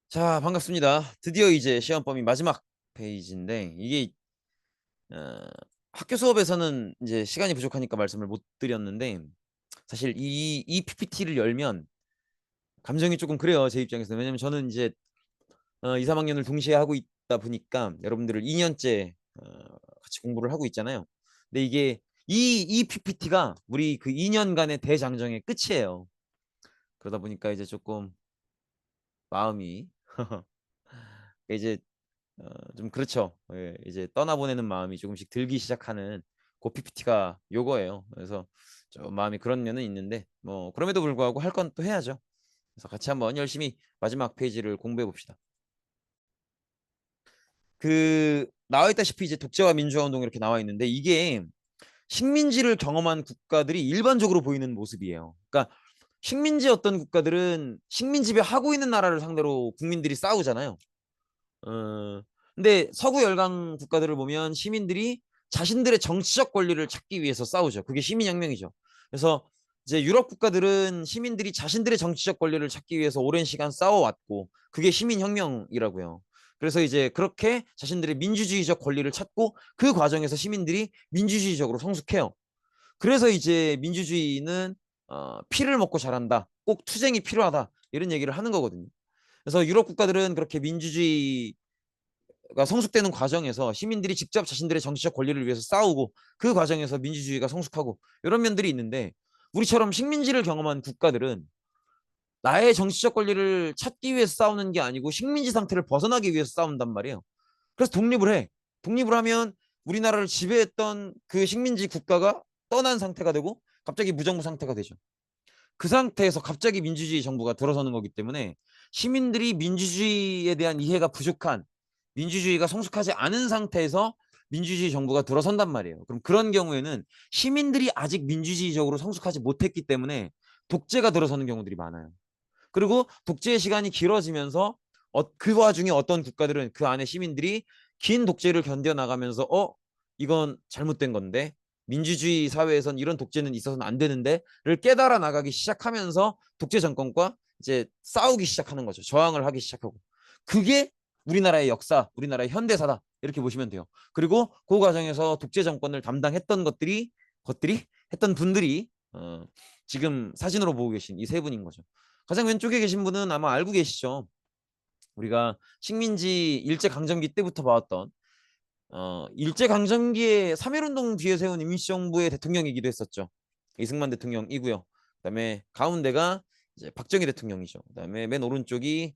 자, 반갑습니다. 드디어 이제 시험범위 마지막 페이지인데 이게 어, 학교 수업에서는 이제 시간이 부족하니까 말씀을 못 드렸는데 사실 이 PPT를 열면 감정이 조금 그래요. 제 입장에서는. 왜냐면 저는 이제 2, 3학년을 동시에 하고 있다 보니까 여러분들을 2년째 같이 공부를 하고 있잖아요. 근데 이게 이 PPT가 우리 그 2년간의 대장정의 끝이에요. 그러다 보니까 이제 조금 마음이 이제 좀 그렇죠. 예, 이제 떠나보내는 마음이 조금씩 들기 시작하는 그 PPT가 요거예요. 그래서 좀 마음이 그런 면은 있는데 뭐 그럼에도 불구하고 할 건 또 해야죠. 그래서 같이 한번 열심히 마지막 페이지를 공부해 봅시다. 그 나와 있다시피 이제 독재와 민주화 운동 이렇게 나와 있는데 이게 식민지를 경험한 국가들이 일반적으로 보이는 모습이에요. 그러니까 식민지 어떤 국가들은 식민 지배하고 있는 나라를 상대로 국민들이 싸우잖아요. 어, 근데 서구 열강 국가들을 보면 시민들이 자신들의 정치적 권리를 찾기 위해서 싸우죠. 그게 시민혁명이죠. 그래서 이제 유럽 국가들은 시민들이 자신들의 정치적 권리를 찾기 위해서 오랜 시간 싸워왔고 그게 시민혁명이라고요. 그래서 이제 그렇게 자신들의 민주주의적 권리를 찾고 그 과정에서 시민들이 민주주의적으로 성숙해요. 그래서 이제 민주주의는 피를 먹고 자란다. 꼭 투쟁이 필요하다. 이런 얘기를 하는 거거든요. 그래서 유럽 국가들은 그렇게 민주주의 성숙되는 과정에서 시민들이 직접 자신들의 정치적 권리를 위해서 싸우고 그 과정에서 민주주의가 성숙하고 이런 면들이 있는데 우리처럼 식민지를 경험한 국가들은 나의 정치적 권리를 찾기 위해서 싸우는 게 아니고 식민지 상태를 벗어나기 위해서 싸운단 말이에요. 그래서 독립을 해. 독립을 하면 우리나라를 지배했던 그 식민지 국가가 떠난 상태가 되고 갑자기 무정부 상태가 되죠. 그 상태에서 갑자기 민주주의 정부가 들어서는 거기 때문에 시민들이 민주주의에 대한 이해가 부족한 민주주의가 성숙하지 않은 상태에서 민주주의 정부가 들어선단 말이에요. 그럼 그런 경우에는 시민들이 아직 민주주의적으로 성숙하지 못했기 때문에 독재가 들어서는 경우들이 많아요. 그리고 독재의 시간이 길어지면서 그 와중에 어떤 국가들은 그 안에 시민들이 긴 독재를 견뎌나가면서 이건 잘못된 건데 민주주의 사회에선 이런 독재는 있어서는 안 되는데를 깨달아 나가기 시작하면서 독재 정권과 이제 싸우기 시작하는 거죠. 저항을 하기 시작하고. 그게 우리나라의 역사, 우리나라의 현대사다. 이렇게 보시면 돼요. 그리고 그 과정에서 독재 정권을 담당했던 것들이 했던 분들이 지금 사진으로 보고 계신 이 세 분인 거죠. 가장 왼쪽에 계신 분은 아마 알고 계시죠. 우리가 식민지 일제강점기 때부터 봐왔던 일제강점기에 3.1운동 뒤에 세운 임시정부의 대통령이기도 했었죠. 이승만 대통령이고요. 그다음에 가운데가 이제 박정희 대통령이죠. 그다음에 맨 오른쪽이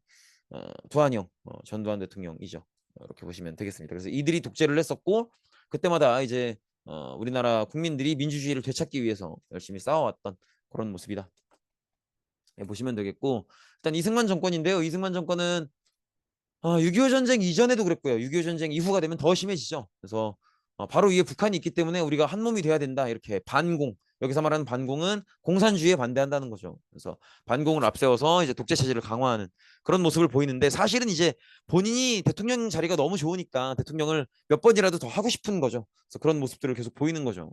두한영 전두환 대통령이죠. 이렇게 보시면 되겠습니다. 그래서 이들이 독재를 했었고 그때마다 이제 우리나라 국민들이 민주주의를 되찾기 위해서 열심히 싸워왔던 그런 모습이다. 네, 보시면 되겠고 일단 이승만 정권인데요. 이승만 정권은 6.25 전쟁 이전에도 그랬고요. 6.25 전쟁 이후가 되면 더 심해지죠. 그래서 바로 위에 북한이 있기 때문에 우리가 한 몸이 돼야 된다. 이렇게 반공. 여기서 말하는 반공은 공산주의에 반대한다는 거죠. 그래서 반공을 앞세워서 이제 독재 체제를 강화하는 그런 모습을 보이는데 사실은 이제 본인이 대통령 자리가 너무 좋으니까 대통령을 몇 번이라도 더 하고 싶은 거죠. 그래서 그런 모습들을 계속 보이는 거죠.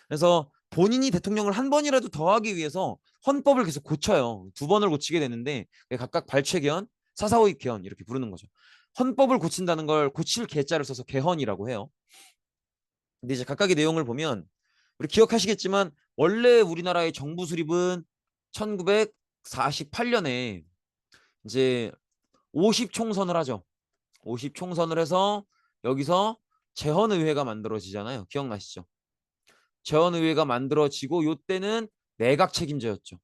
그래서 본인이 대통령을 한 번이라도 더 하기 위해서 헌법을 계속 고쳐요. 두 번을 고치게 되는데 각각 발췌개헌, 사사오입 개헌 이렇게 부르는 거죠. 헌법을 고친다는 걸 고칠 개자를 써서 개헌이라고 해요. 근데 이제 각각의 내용을 보면 우리 기억하시겠지만 원래 우리나라의 정부 수립은 1948년에 이제 50 총선을 하죠. 50 총선을 해서 여기서 재헌의회가 만들어지잖아요. 기억나시죠? 재헌의회가 만들어지고 요때는 내각 책임제였죠.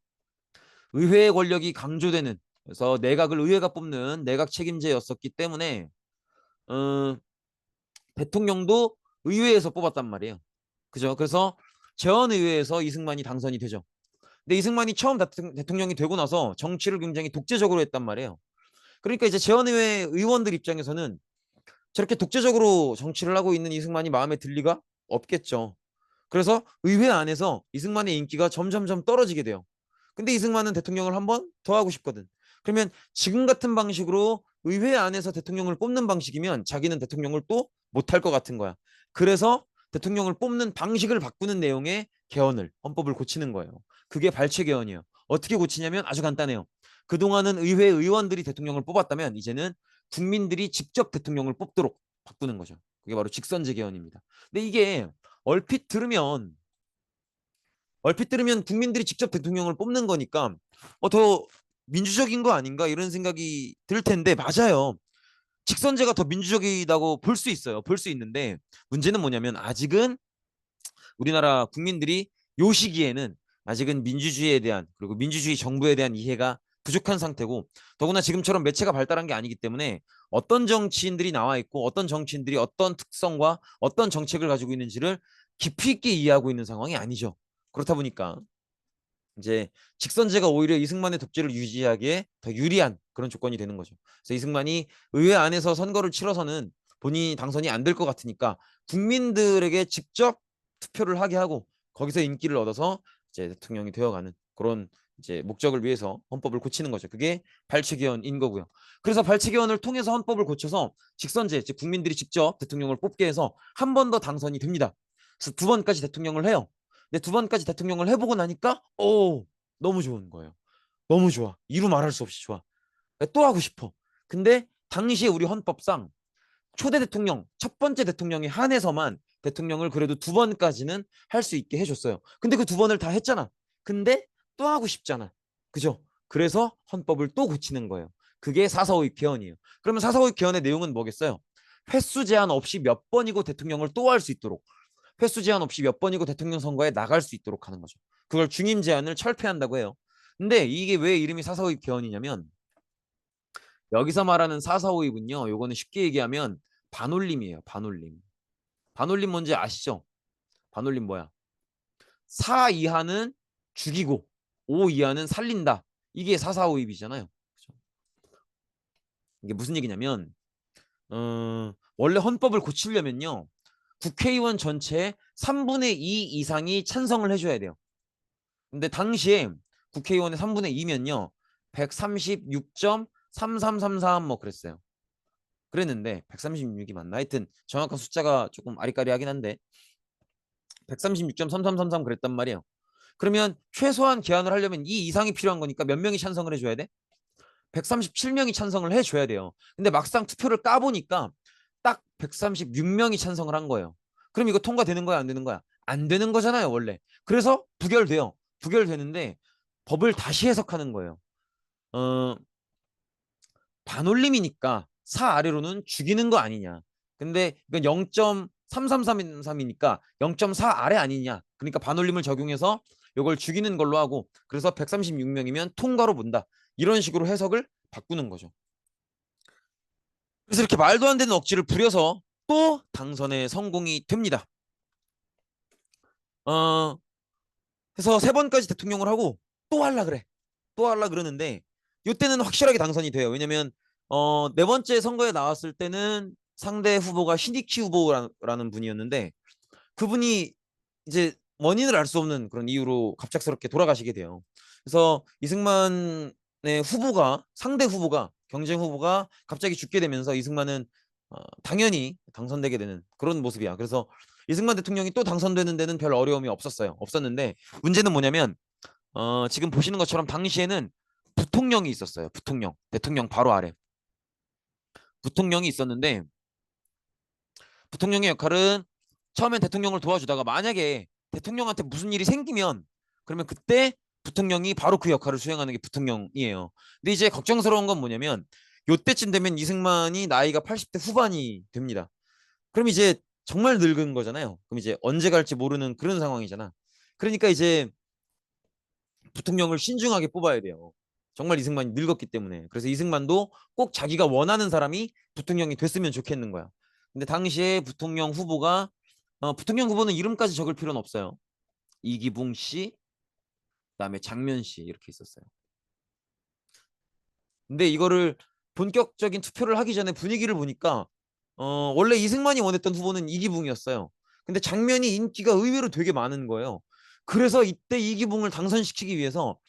의회의 권력이 강조되는 그래서 내각을 의회가 뽑는 내각 책임제였었기 때문에 어, 대통령도 의회에서 뽑았단 말이에요. 그죠? 그래서 재헌의회에서 이승만이 당선이 되죠. 근데 이승만이 처음 대통령이 되고 나서 정치를 굉장히 독재적으로 했단 말이에요. 그러니까 이제 재헌의회 의원들 입장에서는 저렇게 독재적으로 정치를 하고 있는 이승만이 마음에 들 리가 없겠죠. 그래서 의회 안에서 이승만의 인기가 점점점 떨어지게 돼요. 근데 이승만은 대통령을 한 번 더 하고 싶거든. 그러면 지금 같은 방식으로 의회 안에서 대통령을 뽑는 방식이면 자기는 대통령을 또 못할 것 같은 거야. 그래서 대통령을 뽑는 방식을 바꾸는 내용의 개헌을 헌법을 고치는 거예요. 그게 발췌 개헌이에요. 어떻게 고치냐면 아주 간단해요. 그동안은 의회 의원들이 대통령을 뽑았다면 이제는 국민들이 직접 대통령을 뽑도록 바꾸는 거죠. 그게 바로 직선제 개헌입니다. 근데 이게 얼핏 들으면 얼핏 들으면 국민들이 직접 대통령을 뽑는 거니까 더 민주적인 거 아닌가 이런 생각이 들 텐데 맞아요. 직선제가 더 민주적이라고 볼 수 있어요. 볼 수 있는데 문제는 뭐냐면 아직은 우리나라 국민들이 요 시기에는 아직은 민주주의에 대한 그리고 민주주의 정부에 대한 이해가 부족한 상태고 더구나 지금처럼 매체가 발달한 게 아니기 때문에 어떤 정치인들이 나와 있고 어떤 정치인들이 어떤 특성과 어떤 정책을 가지고 있는지를 깊이 있게 이해하고 있는 상황이 아니죠. 그렇다 보니까 이제 직선제가 오히려 이승만의 독재를 유지하기에 더 유리한 그런 조건이 되는 거죠. 그래서 이승만이 의회 안에서 선거를 치러서는 본인이 당선이 안 될 것 같으니까 국민들에게 직접 투표를 하게 하고 거기서 인기를 얻어서 이제 대통령이 되어가는 그런 이제 목적을 위해서 헌법을 고치는 거죠. 그게 발췌개헌인 거고요. 그래서 발췌개헌을 통해서 헌법을 고쳐서 직선제, 즉 국민들이 직접 대통령을 뽑게 해서 한 번 더 당선이 됩니다. 그래서 두 번까지 대통령을 해요. 근데 두 번까지 대통령을 해보고 나니까 너무 좋은 거예요. 너무 좋아. 이루 말할 수 없이 좋아. 또 하고 싶어. 근데 당시에 우리 헌법상 초대 대통령, 첫 번째 대통령에 한해서만 대통령을 그래도 두 번까지는 할 수 있게 해줬어요. 근데 그 두 번을 다 했잖아. 근데 또 하고 싶잖아. 그죠? 그래서 헌법을 또 고치는 거예요. 그게 4.4.5 개헌이에요. 그러면 4.4.5 개헌의 내용은 뭐겠어요? 횟수 제한 없이 몇 번이고 대통령을 또 할 수 있도록 횟수 제한 없이 몇 번이고 대통령 선거에 나갈 수 있도록 하는 거죠. 그걸 중임 제한을 철폐한다고 해요. 근데 이게 왜 이름이 4.4.5 개헌이냐면 여기서 말하는 4.4.5입은요. 요거는 쉽게 얘기하면 반올림이에요. 반올림. 반올림 뭔지 아시죠? 반올림 뭐야? 4 이하는 죽이고 5 이하는 살린다. 이게 4.4.5입이잖아요. 이게 무슨 얘기냐면 원래 헌법을 고치려면요. 국회의원 전체의 3분의 2 이상이 찬성을 해줘야 돼요. 근데 당시에 국회의원의 3분의 2면요. 136.3333 뭐 그랬어요. 그랬는데 136이 맞나? 하여튼 정확한 숫자가 조금 아리까리하긴 한데 136.3333 그랬단 말이에요. 그러면 최소한 개헌을 하려면 이 이상이 필요한 거니까 몇 명이 찬성을 해줘야 돼? 137명이 찬성을 해줘야 돼요. 근데 막상 투표를 까보니까 딱 136명이 찬성을 한 거예요. 그럼 이거 통과되는 거야, 안 되는 거야? 안 되는 거잖아요, 원래. 그래서 부결돼요. 부결되는데 법을 다시 해석하는 거예요. 어, 반올림이니까 4 아래로는 죽이는 거 아니냐. 근데 이건 0.3333이니까 0.4 아래 아니냐. 그러니까 반올림을 적용해서 이걸 죽이는 걸로 하고 그래서 136명이면 통과로 본다. 이런 식으로 해석을 바꾸는 거죠. 그래서 이렇게 말도 안 되는 억지를 부려서 또 당선에 성공이 됩니다. 어, 그래서 세 번까지 대통령을 하고 또 할라 그래. 또 할라 그러는데 이때는 확실하게 당선이 돼요. 왜냐면 네 번째 선거에 나왔을 때는 상대 후보가 신익희 후보라는 분이었는데 그분이 이제 원인을 알 수 없는 그런 이유로 갑작스럽게 돌아가시게 돼요. 그래서 이승만의 후보가 상대 후보가 경쟁 후보가 갑자기 죽게 되면서 이승만은 당연히 당선되게 되는 그런 모습이야. 그래서 이승만 대통령이 또 당선되는 데는 별 어려움이 없었어요. 없었는데 문제는 뭐냐면 지금 보시는 것처럼 당시에는 부통령이 있었어요. 부통령. 대통령 바로 아래. 부통령이 있었는데 부통령의 역할은 처음엔 대통령을 도와주다가 만약에 대통령한테 무슨 일이 생기면 그러면 그때 부통령이 바로 그 역할을 수행하는 게 부통령이에요. 근데 이제 걱정스러운 건 뭐냐면 요때쯤 되면 이승만이 나이가 80대 후반이 됩니다. 그럼 이제 정말 늙은 거잖아요. 그럼 이제 언제 갈지 모르는 그런 상황이잖아. 그러니까 이제 부통령을 신중하게 뽑아야 돼요. 정말 이승만이 늙었기 때문에. 그래서 이승만도 꼭 자기가 원하는 사람이 부통령이 됐으면 좋겠는 거야. 근데 당시에 부통령 후보가 부통령 후보는 이름까지 적을 필요는 없어요. 이기붕 씨, 그다음에 장면 씨 이렇게 있었어요. 근데 이거를 본격적인 투표를 하기 전에 분위기를 보니까 원래 이승만이 원했던 후보는 이기붕이었어요. 근데 장면이 인기가 의외로 되게 많은 거예요. 그래서 이때 이기붕을 당선시키기 위해서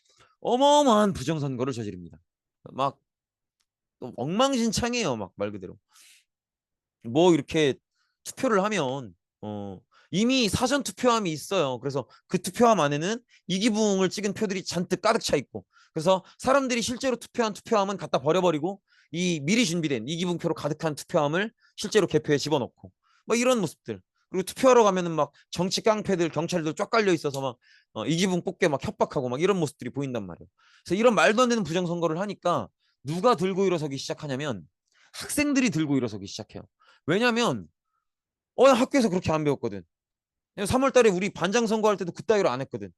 어마어마한 부정선거를 저지릅니다. 막 엉망진창이에요. 막 말 그대로. 뭐 이렇게 투표를 하면 이미 사전 투표함이 있어요. 그래서 그 투표함 안에는 이기붕을 찍은 표들이 잔뜩 가득 차 있고 그래서 사람들이 실제로 투표한 투표함은 갖다 버려버리고 이 미리 준비된 이기분표로 가득한 투표함을 실제로 개표에 집어넣고 뭐 이런 모습들. 그리고 투표하러 가면은 막 정치 깡패들 경찰들 쫙 깔려 있어서 막 이기분 뽑게 막 협박하고 막 이런 모습들이 보인단 말이에요. 그래서 이런 말도 안 되는 부정선거를 하니까 누가 들고 일어서기 시작하냐면 학생들이 들고 일어서기 시작해요. 왜냐면 나 학교에서 그렇게 안 배웠거든. 3월 달에 우리 반장 선거할 때도 그따위로 안 했거든.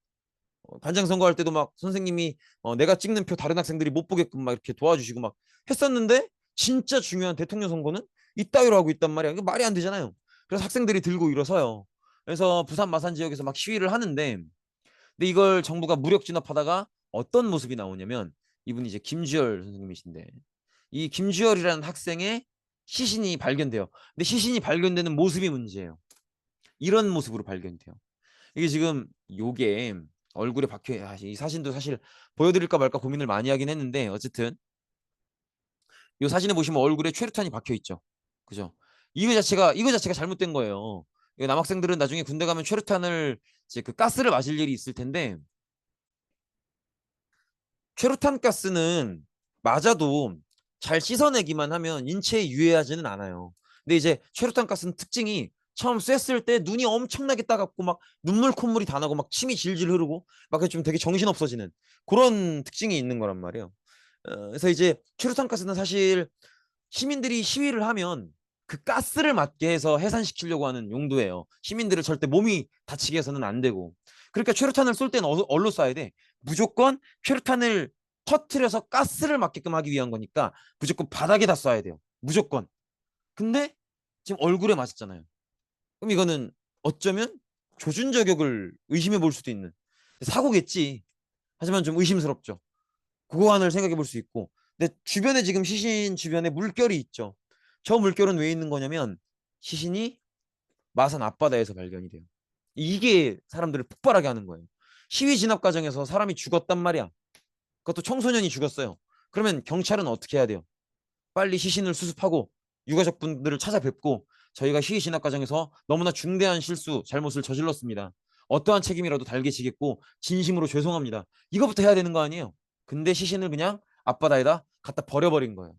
반장 선거할 때도 막 선생님이 내가 찍는 표 다른 학생들이 못 보게끔 막 이렇게 도와주시고 막 했었는데 진짜 중요한 대통령 선거는 이따위로 하고 있단 말이야. 이거 말이 안 되잖아요. 그래서 학생들이 들고 일어서요. 그래서 부산 마산 지역에서 막 시위를 하는데 근데 이걸 정부가 무력 진압하다가 어떤 모습이 나오냐면 이분이 이제 김주열 선생님이신데 이 김주열이라는 학생의 시신이 발견돼요. 근데 시신이 발견되는 모습이 문제예요. 이런 모습으로 발견돼요. 이게 지금 요게 얼굴에 박혀 이 사진도 사실 보여드릴까 말까 고민을 많이 하긴 했는데 어쨌든 이 사진에 보시면 얼굴에 최루탄이 박혀 있죠. 그죠? 이거 자체가 잘못된 거예요. 남학생들은 나중에 군대 가면 최루탄을 이제 그 가스를 마실 일이 있을 텐데 최루탄 가스는 맞아도 잘 씻어내기만 하면 인체에 유해하지는 않아요. 근데 이제 최루탄 가스는 특징이 처음 쐈을 때 눈이 엄청나게 따갑고 막 눈물 콧물이 다 나고 막 침이 질질 흐르고 막 좀 되게 정신 없어지는 그런 특징이 있는 거란 말이에요. 그래서 이제 최루탄 가스는 사실 시민들이 시위를 하면 그 가스를 맞게 해서 해산시키려고 하는 용도예요. 시민들을 절대 몸이 다치게 해서는 안 되고. 그러니까 최루탄을 쏠 때는 어디로 쏴야 돼? 무조건 최루탄을 터트려서 가스를 맞게끔 하기 위한 거니까 무조건 바닥에다 쏴야 돼요. 무조건. 근데 지금 얼굴에 맞았잖아요. 그럼 이거는 어쩌면 조준 저격을 의심해 볼 수도 있는 사고겠지. 하지만 좀 의심스럽죠. 그거 하나를 생각해 볼 수 있고. 근데 주변에 지금 시신 주변에 물결이 있죠. 저 물결은 왜 있는 거냐면 시신이 마산 앞바다에서 발견이 돼요. 이게 사람들을 폭발하게 하는 거예요. 시위 진압 과정에서 사람이 죽었단 말이야. 그것도 청소년이 죽었어요. 그러면 경찰은 어떻게 해야 돼요? 빨리 시신을 수습하고 유가족분들을 찾아뵙고 저희가 시위 진압 과정에서 너무나 중대한 실수, 잘못을 저질렀습니다. 어떠한 책임이라도 달게 지겠고 진심으로 죄송합니다. 이거부터 해야 되는 거 아니에요? 근데 시신을 그냥 앞바다에다 갖다 버려버린 거예요.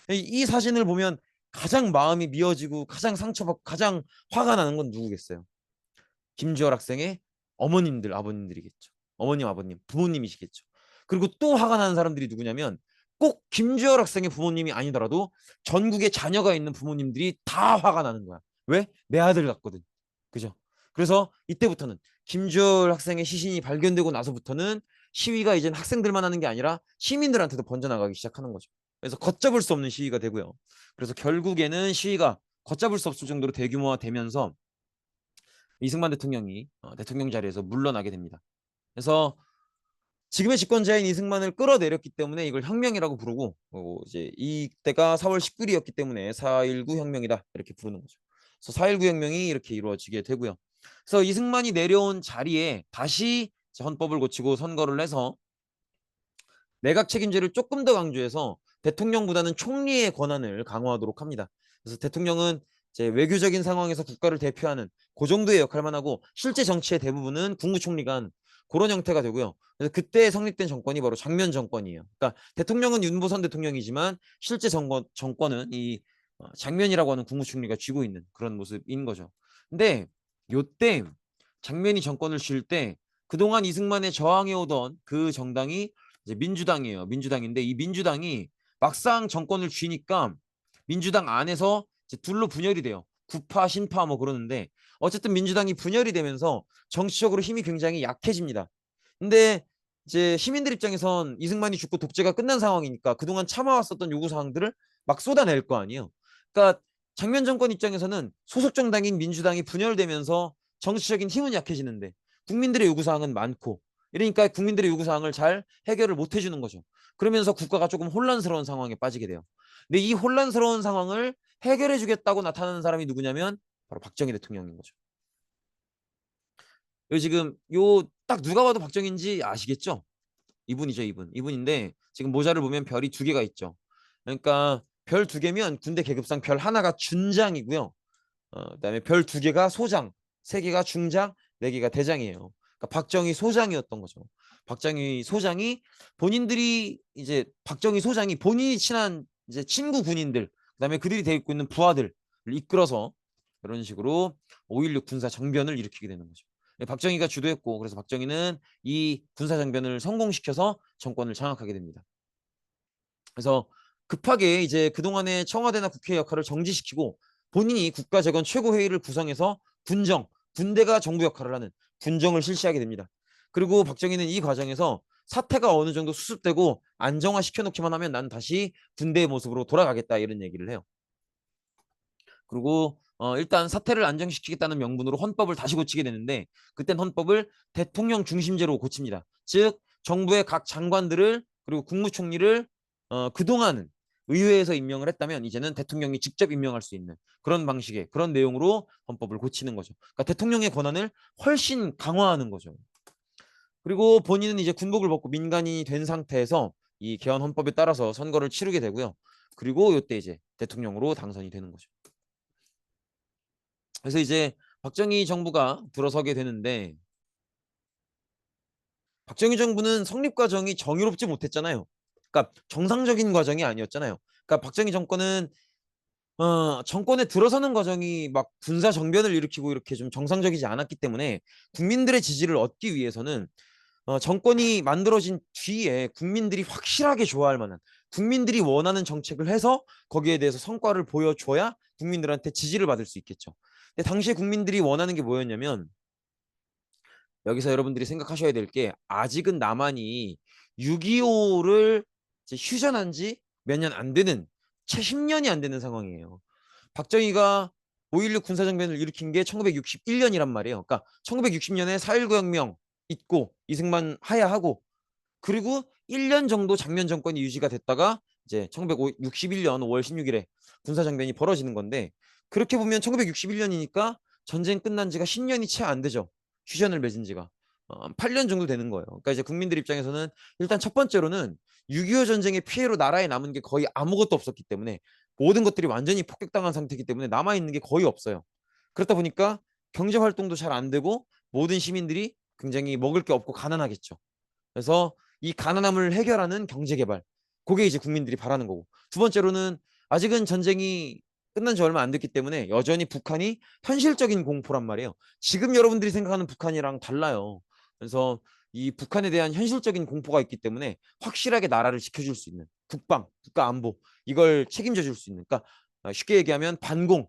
이 사진을 보면 가장 마음이 미어지고 가장 상처받고 가장 화가 나는 건 누구겠어요? 김주열 학생의 어머님들, 아버님들이겠죠. 어머님, 아버님, 부모님이시겠죠. 그리고 또 화가 나는 사람들이 누구냐면 꼭 김주열 학생의 부모님이 아니더라도 전국에 자녀가 있는 부모님들이 다 화가 나는 거야. 왜? 내 아들 같거든. 그죠? 그래서 이때부터는 김주열 학생의 시신이 발견되고 나서부터는 시위가 이제 학생들만 하는 게 아니라 시민들한테도 번져나가기 시작하는 거죠. 그래서 걷잡을 수 없는 시위가 되고요. 그래서 결국에는 시위가 걷잡을 수 없을 정도로 대규모화 되면서 이승만 대통령이 대통령 자리에서 물러나게 됩니다. 그래서 지금의 집권자인 이승만을 끌어내렸기 때문에 이걸 혁명이라고 부르고 이제 이때가 4월 19일이었기 때문에 4.19 혁명이다 이렇게 부르는 거죠. 그래서 4.19 혁명이 이렇게 이루어지게 되고요. 그래서 이승만이 내려온 자리에 다시 헌법을 고치고 선거를 해서 내각 책임제를 조금 더 강조해서 대통령보다는 총리의 권한을 강화하도록 합니다. 그래서 대통령은 이제 외교적인 상황에서 국가를 대표하는 그 정도의 역할만 하고 실제 정치의 대부분은 국무총리가 하는 그런 형태가 되고요. 그래서 그때 성립된 정권이 바로 장면 정권이에요. 그러니까 대통령은 윤보선 대통령이지만 실제 정권은 이 장면이라고 하는 국무총리가 쥐고 있는 그런 모습인 거죠. 근데 요때 장면이 정권을 쥘 때 그동안 이승만에 저항해오던 그 정당이 이제 민주당이에요. 민주당인데 이 민주당이 막상 정권을 쥐니까 민주당 안에서 이제 둘로 분열이 돼요. 구파, 신파 뭐 그러는데 어쨌든 민주당이 분열이 되면서 정치적으로 힘이 굉장히 약해집니다. 근데 이제 시민들 입장에선 이승만이 죽고 독재가 끝난 상황이니까 그동안 참아왔었던 요구사항들을 막 쏟아낼 거 아니에요. 그러니까 장면 정권 입장에서는 소속 정당인 민주당이 분열되면서 정치적인 힘은 약해지는데 국민들의 요구사항은 많고 이러니까 국민들의 요구사항을 잘 해결을 못 해주는 거죠. 그러면서 국가가 조금 혼란스러운 상황에 빠지게 돼요. 근데 이 혼란스러운 상황을 해결해 주겠다고 나타나는 사람이 누구냐면 바로 박정희 대통령인 거죠. 요 지금 요 딱 누가 봐도 박정희인지 아시겠죠? 이분이죠, 이분. 이분인데 지금 모자를 보면 별이 두 개가 있죠. 그러니까 별 두 개면 군대 계급상 별 하나가 준장이고요. 그다음에 별 두 개가 소장, 세 개가 중장, 네 개가 대장이에요. 그러니까 박정희 소장이었던 거죠. 박정희 소장이 본인들이 이제 박정희 소장이 본인이 친한 이제 친구 군인들, 그다음에 그들이 되어 있고 있는 부하들을 이끌어서 이런 식으로 5.16 군사 정변을 일으키게 되는 거죠. 박정희가 주도했고, 그래서 박정희는 이 군사 정변을 성공시켜서 정권을 장악하게 됩니다. 그래서 급하게 이제 그동안의 청와대나 국회 역할을 정지시키고 본인이 국가재건 최고회의를 구성해서 군대가 정부 역할을 하는 군정을 실시하게 됩니다. 그리고 박정희는 이 과정에서 사태가 어느 정도 수습되고 안정화 시켜놓기만 하면 난 다시 군대의 모습으로 돌아가겠다, 이런 얘기를 해요. 그리고 일단 사태를 안정시키겠다는 명분으로 헌법을 다시 고치게 되는데, 그땐 헌법을 대통령 중심제로 고칩니다. 즉 정부의 각 장관들을 그리고 국무총리를 그동안은 의회에서 임명을 했다면 이제는 대통령이 직접 임명할 수 있는 그런 방식의 그런 내용으로 헌법을 고치는 거죠. 그러니까 대통령의 권한을 훨씬 강화하는 거죠. 그리고 본인은 이제 군복을 벗고 민간인이 된 상태에서 이 개헌 헌법에 따라서 선거를 치르게 되고요. 그리고 이때 이제 대통령으로 당선이 되는 거죠. 그래서 이제 박정희 정부가 들어서게 되는데, 박정희 정부는 성립 과정이 정의롭지 못했잖아요. 그러니까 정상적인 과정이 아니었잖아요. 그러니까 박정희 정권은 정권에 들어서는 과정이 막 군사 정변을 일으키고 이렇게 좀 정상적이지 않았기 때문에 국민들의 지지를 얻기 위해서는 정권이 만들어진 뒤에 국민들이 확실하게 좋아할 만한, 국민들이 원하는 정책을 해서 거기에 대해서 성과를 보여줘야 국민들한테 지지를 받을 수 있겠죠. 근데 당시에 국민들이 원하는 게 뭐였냐면, 여기서 여러분들이 생각하셔야 될 게, 아직은 남한이 6.25를 휴전한 지 몇 년 안 되는, 채 10년이 안 되는 상황이에요. 박정희가 5.16 군사정변을 일으킨 게 1961년이란 말이에요. 그러니까 1960년에 4.19 혁명 있고 이승만 하야하고, 그리고 1년 정도 장면 정권이 유지가 됐다가 이제 1961년 5월 16일에 군사정변이 벌어지는 건데, 그렇게 보면 1961년이니까 전쟁 끝난 지가 10년이 채 안 되죠. 휴전을 맺은 지가 8년 정도 되는 거예요. 그러니까 이제 국민들 입장에서는 일단 첫 번째로는 6.25 전쟁의 피해로 나라에 남은 게 거의 아무것도 없었기 때문에, 모든 것들이 완전히 폭격당한 상태이기 때문에 남아있는 게 거의 없어요. 그렇다 보니까 경제 활동도 잘 안 되고 모든 시민들이 굉장히 먹을 게 없고 가난하겠죠. 그래서 이 가난함을 해결하는 경제 개발, 그게 이제 국민들이 바라는 거고, 두 번째로는 아직은 전쟁이 끝난 지 얼마 안 됐기 때문에 여전히 북한이 현실적인 공포란 말이에요. 지금 여러분들이 생각하는 북한이랑 달라요. 그래서 이 북한에 대한 현실적인 공포가 있기 때문에 확실하게 나라를 지켜줄 수 있는 국방, 국가 안보, 이걸 책임져 줄 수 있는, 그러니까 쉽게 얘기하면 반공을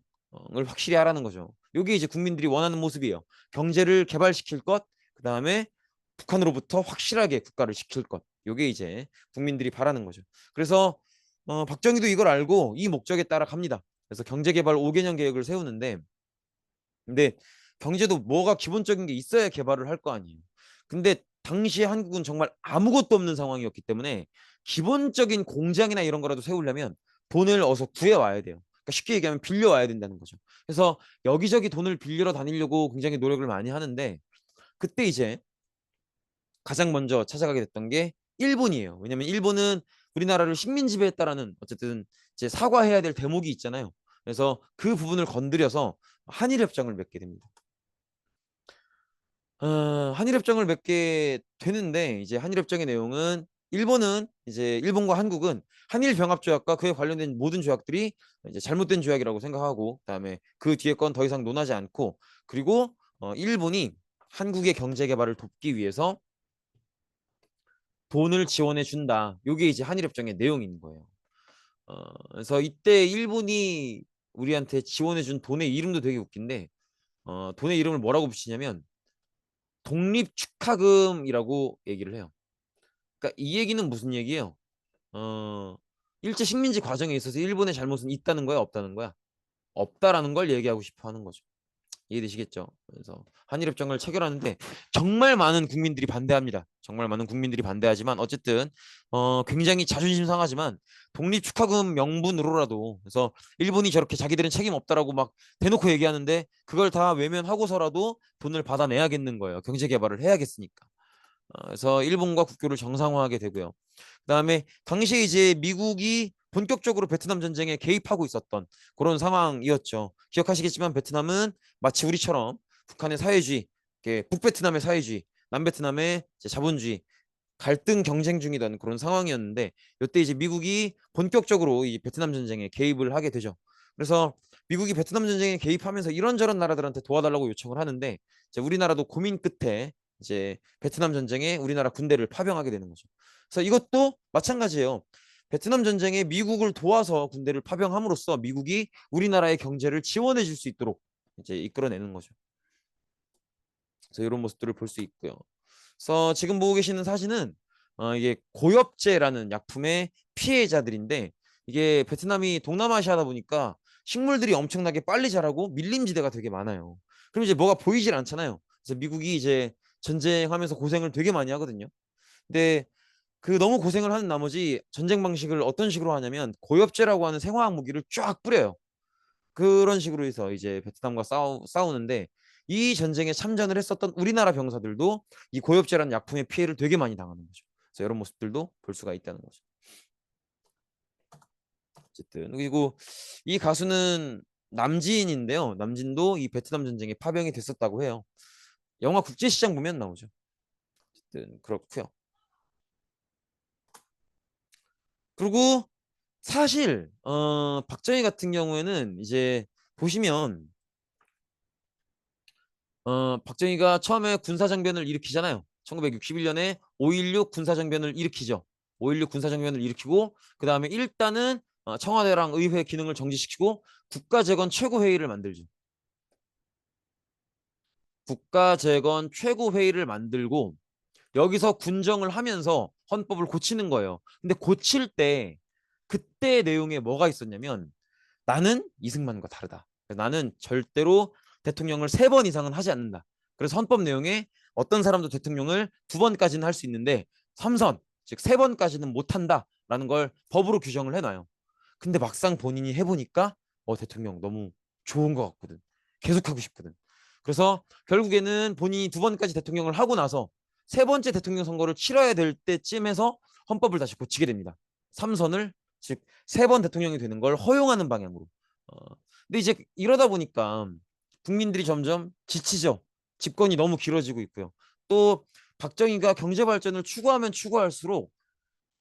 확실히 하라는 거죠. 이게 이제 국민들이 원하는 모습이에요. 경제를 개발시킬 것, 그다음에 북한으로부터 확실하게 국가를 지킬 것. 이게 이제 국민들이 바라는 거죠. 그래서 박정희도 이걸 알고 이 목적에 따라 갑니다. 그래서 경제개발 5개년 계획을 세우는데, 근데 경제도 뭐가 기본적인 게 있어야 개발을 할 거 아니에요. 근데 당시에 한국은 정말 아무것도 없는 상황이었기 때문에 기본적인 공장이나 이런 거라도 세우려면 돈을 어서 구해와야 돼요. 그러니까 쉽게 얘기하면 빌려와야 된다는 거죠. 그래서 여기저기 돈을 빌리러 다니려고 굉장히 노력을 많이 하는데, 그때 이제 가장 먼저 찾아가게 됐던 게 일본이에요. 왜냐면 일본은 우리나라를 식민 지배했다라는, 어쨌든 이제 사과해야 될 대목이 있잖아요. 그래서 그 부분을 건드려서 한일협정을 맺게 됩니다. 한일협정을 맺게 되는데, 이제 한일협정의 내용은, 일본은 이제 일본과 한국은 한일 병합 조약과 그에 관련된 모든 조약들이 이제 잘못된 조약이라고 생각하고, 그다음에 그 뒤에 건 더 이상 논하지 않고, 그리고 일본이 한국의 경제 개발을 돕기 위해서 돈을 지원해 준다. 요게 이제 한일협정의 내용인 거예요. 그래서 이때 일본이 우리한테 지원해 준 돈의 이름도 되게 웃긴데, 돈의 이름을 뭐라고 붙이냐면 독립축하금이라고 얘기를 해요. 그러니까 이 얘기는 무슨 얘기예요? 어, 일제 식민지 과정에 있어서 일본의 잘못은 있다는 거야, 없다는 거야? 없다라는 걸 얘기하고 싶어 하는 거죠. 이해되시겠죠? 그래서 한일협정을 체결하는데 정말 많은 국민들이 반대합니다. 정말 많은 국민들이 반대하지만, 어쨌든 굉장히 자존심 상하지만 독립축하금 명분으로라도, 그래서 일본이 저렇게 자기들은 책임 없다라고 막 대놓고 얘기하는데 그걸 다 외면하고서라도 돈을 받아내야겠는 거예요. 경제 개발을 해야겠으니까. 그래서 일본과 국교를 정상화하게 되고요. 그다음에 당시에 이제 미국이 본격적으로 베트남 전쟁에 개입하고 있었던 그런 상황이었죠. 기억하시겠지만 베트남은 마치 우리처럼 북한의 사회주의, 북베트남의 사회주의, 남베트남의 자본주의, 갈등 경쟁 중이던 그런 상황이었는데 이때 이제 미국이 본격적으로 이 베트남 전쟁에 개입을 하게 되죠. 그래서 미국이 베트남 전쟁에 개입하면서 이런저런 나라들한테 도와달라고 요청을 하는데 이제 우리나라도 고민 끝에 이제 베트남 전쟁에 우리나라 군대를 파병하게 되는 거죠. 그래서 이것도 마찬가지예요. 베트남 전쟁에 미국을 도와서 군대를 파병함으로써 미국이 우리나라의 경제를 지원해 줄 수 있도록 이제 이끌어내는 거죠. 그래서 이런 모습들을 볼 수 있고요. 그래서 지금 보고 계시는 사진은 이게 고엽제라는 약품의 피해자들인데 이게 베트남이 동남아시아다 보니까 식물들이 엄청나게 빨리 자라고 밀림지대가 되게 많아요. 그럼 이제 뭐가 보이질 않잖아요. 그래서 미국이 이제 전쟁하면서 고생을 되게 많이 하거든요. 근데 그 너무 고생을 하는 나머지 전쟁 방식을 어떤 식으로 하냐면 고엽제라고 하는 생화학 무기를 쫙 뿌려요. 그런 식으로 해서 이제 베트남과 싸우는데 이 전쟁에 참전을 했었던 우리나라 병사들도 이 고엽제라는 약품의 피해를 되게 많이 당하는 거죠. 그래서 이런 모습들도 볼 수가 있다는 거죠. 어쨌든 그리고 이 가수는 남진인데요. 남진도 이 베트남 전쟁에 파병이 됐었다고 해요. 영화 국제시장 보면 나오죠. 어쨌든 그렇고요. 그리고 사실 박정희 같은 경우에는 이제 보시면 박정희가 처음에 군사정변을 일으키잖아요. 1961년에 5.16 군사정변을 일으키죠. 5.16 군사정변을 일으키고 그 다음에 일단은 청와대랑 의회 기능을 정지시키고 국가재건 최고회의를 만들죠. 국가재건 최고회의를 만들고 여기서 군정을 하면서 헌법을 고치는 거예요. 근데 고칠 때 그때 내용에 뭐가 있었냐면 나는 이승만과 다르다. 나는 절대로 대통령을 3번 이상은 하지 않는다. 그래서 헌법 내용에 어떤 사람도 대통령을 2번까지는 할 수 있는데 3선, 즉 3번까지는 못한다라는 걸 법으로 규정을 해놔요. 근데 막상 본인이 해보니까 대통령 너무 좋은 것 같거든. 계속하고 싶거든. 그래서 결국에는 본인이 2번까지 대통령을 하고 나서 3번째 대통령 선거를 치러야 될 때쯤에서 헌법을 다시 고치게 됩니다. 3선을 즉 3번 대통령이 되는 걸 허용하는 방향으로. 어, 근데 이제 이러다 보니까 국민들이 점점 지치죠. 집권이 너무 길어지고 있고요. 또 박정희가 경제 발전을 추구하면 추구할수록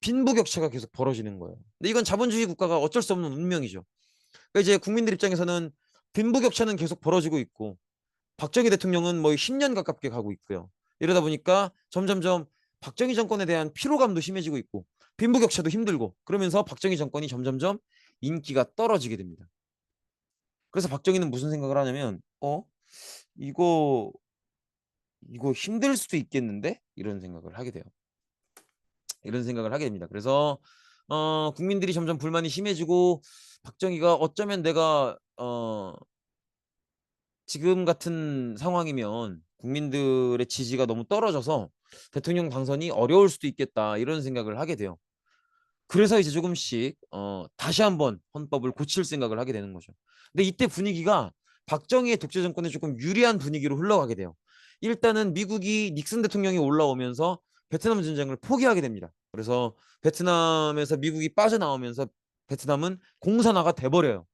빈부격차가 계속 벌어지는 거예요. 근데 이건 자본주의 국가가 어쩔 수 없는 운명이죠. 그러니까 이제 국민들 입장에서는 빈부격차는 계속 벌어지고 있고 박정희 대통령은 뭐 10년 가깝게 가고 있고요. 이러다 보니까 점점점 박정희 정권에 대한 피로감도 심해지고 있고 빈부격차도 힘들고 그러면서 박정희 정권이 점점점 인기가 떨어지게 됩니다. 그래서 박정희는 무슨 생각을 하냐면 이거 이거 힘들 수도 있겠는데 이런 생각을 하게 돼요. 이런 생각을 하게 됩니다. 그래서 국민들이 점점 불만이 심해지고 박정희가 어쩌면 내가 지금 같은 상황이면 국민들의 지지가 너무 떨어져서 대통령 당선이 어려울 수도 있겠다 이런 생각을 하게 돼요. 그래서 이제 조금씩 다시 한번 헌법을 고칠 생각을 하게 되는 거죠. 근데 이때 분위기가 박정희의 독재 정권에 조금 유리한 분위기로 흘러가게 돼요. 일단은 미국이 닉슨 대통령이 올라오면서 베트남 전쟁을 포기하게 됩니다. 그래서 베트남에서 미국이 빠져나오면서 베트남은 공산화가 돼버려요.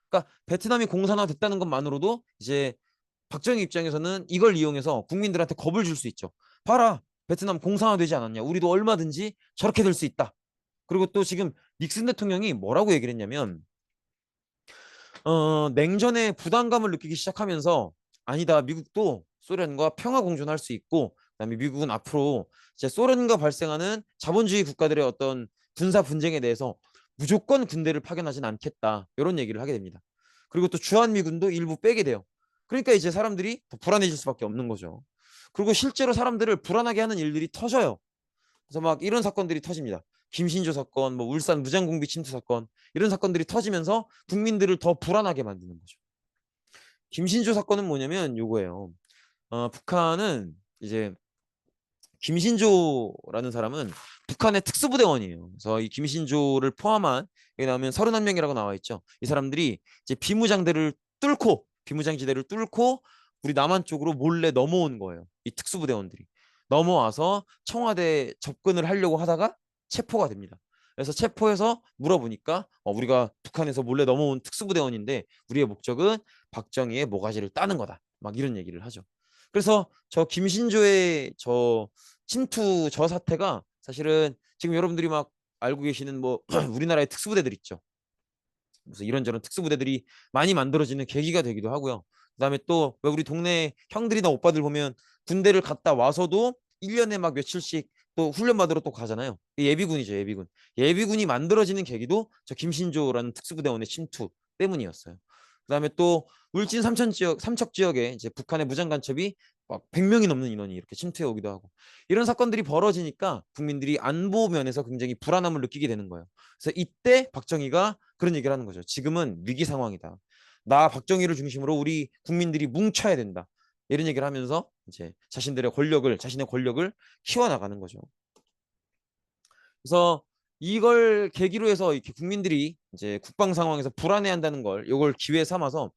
그러니까 베트남이 공산화 됐다는 것만으로도 이제 박정희 입장에서는 이걸 이용해서 국민들한테 겁을 줄 수 있죠. 봐라, 베트남 공산화되지 않았냐? 우리도 얼마든지 저렇게 될 수 있다. 그리고 또 지금 닉슨 대통령이 뭐라고 얘기를 했냐면 냉전에 부담감을 느끼기 시작하면서 아니다, 미국도 소련과 평화 공존할 수 있고 그다음에 미국은 앞으로 이제 소련과 발생하는 자본주의 국가들의 어떤 군사 분쟁에 대해서 무조건 군대를 파견하진 않겠다 이런 얘기를 하게 됩니다. 그리고 또 주한미군도 일부 빼게 돼요. 그러니까 이제 사람들이 더 불안해질 수밖에 없는 거죠. 그리고 실제로 사람들을 불안하게 하는 일들이 터져요. 그래서 막 이런 사건들이 터집니다. 김신조 사건, 뭐 울산 무장공비 침투 사건 이런 사건들이 터지면서 국민들을 더 불안하게 만드는 거죠. 김신조 사건은 뭐냐면 요거예요. 북한은 이제 김신조라는 사람은 북한의 특수부대원이에요. 그래서 이 김신조를 포함한 여기 나오면 31명이라고 나와 있죠. 이 사람들이 이제 비무장지대를 뚫고 우리 남한 쪽으로 몰래 넘어온 거예요. 이 특수부대원들이 넘어와서 청와대 접근을 하려고 하다가 체포가 됩니다. 그래서 체포해서 물어보니까 우리가 북한에서 몰래 넘어온 특수부대원인데 우리의 목적은 박정희의 모가지를 따는 거다. 막 이런 얘기를 하죠. 그래서 저 김신조의 저 침투 저 사태가 사실은 지금 여러분들이 막 알고 계시는 뭐 우리나라의 특수부대들 있죠. 무슨 이런저런 특수부대들이 많이 만들어지는 계기가 되기도 하고요. 그다음에 또 왜 우리 동네 형들이나 오빠들 보면 군대를 갔다 와서도 1년에 막 며칠씩 또 훈련 받으러 또 가잖아요. 예비군이죠, 예비군. 예비군이 만들어지는 계기도 저 김신조라는 특수부대원의 침투 때문이었어요. 그다음에 또 울진 삼천 지역, 삼척 지역에 이제 북한의 무장 간첩이 막 100명이 넘는 인원이 이렇게 침투해 오기도 하고 이런 사건들이 벌어지니까 국민들이 안보 면에서 굉장히 불안함을 느끼게 되는 거예요. 그래서 이때 박정희가 그런 얘기를 하는 거죠. 지금은 위기 상황이다. 나 박정희를 중심으로 우리 국민들이 뭉쳐야 된다. 이런 얘기를 하면서 이제 자신의 권력을 키워나가는 거죠. 그래서 이걸 계기로 해서 이렇게 국민들이 이제 국방 상황에서 불안해한다는 걸 이걸 기회 삼아서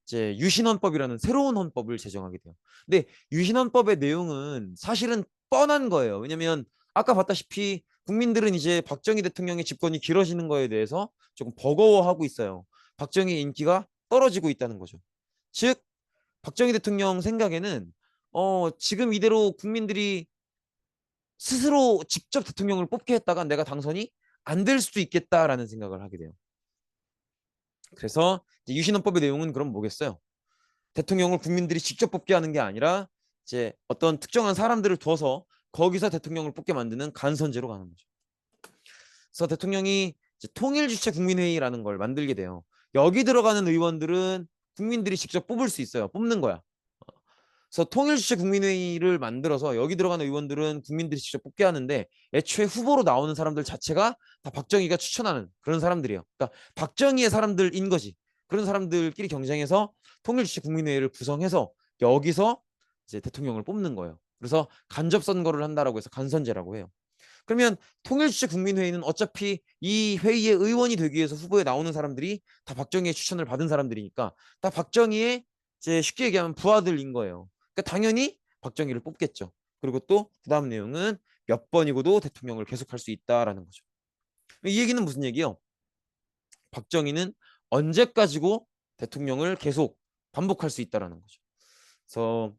이제 유신헌법이라는 새로운 헌법을 제정하게 돼요. 근데 유신헌법의 내용은 사실은 뻔한 거예요. 왜냐면 아까 봤다시피 국민들은 이제 박정희 대통령의 집권이 길어지는 거에 대해서 조금 버거워하고 있어요. 박정희의 인기가 떨어지고 있다는 거죠. 즉 박정희 대통령 생각에는 지금 이대로 국민들이 스스로 직접 대통령을 뽑게 했다가 내가 당선이 안 될 수도 있겠다라는 생각을 하게 돼요. 그래서 유신헌법의 내용은 그럼 뭐겠어요? 대통령을 국민들이 직접 뽑게 하는 게 아니라 이제 어떤 특정한 사람들을 둬서 거기서 대통령을 뽑게 만드는 간선제로 가는 거죠. 그래서 대통령이 이제 통일주체 국민회의라는 걸 만들게 돼요. 여기 들어가는 의원들은 국민들이 직접 뽑을 수 있어요. 뽑는 거야. 그래서 통일주체 국민회의를 만들어서 여기 들어가는 의원들은 국민들이 직접 뽑게 하는데 애초에 후보로 나오는 사람들 자체가 다 박정희가 추천하는 그런 사람들이에요. 그러니까 박정희의 사람들인 거지. 그런 사람들끼리 경쟁해서 통일주체 국민회의를 구성해서 여기서 이제 대통령을 뽑는 거예요. 그래서 간접 선거를 한다라고 해서 간선제라고 해요. 그러면 통일주체 국민회의는 어차피 이 회의에 의원이 되기 위해서 후보에 나오는 사람들이 다 박정희의 추천을 받은 사람들이니까 다 박정희의 이제 쉽게 얘기하면 부하들인 거예요. 그러니까 당연히 박정희를 뽑겠죠. 그리고 또 그다음 내용은 몇 번이고도 대통령을 계속할 수 있다라는 거죠. 이 얘기는 무슨 얘기요? 박정희는 언제까지고 대통령을 계속 반복할 수 있다라는 거죠. 그래서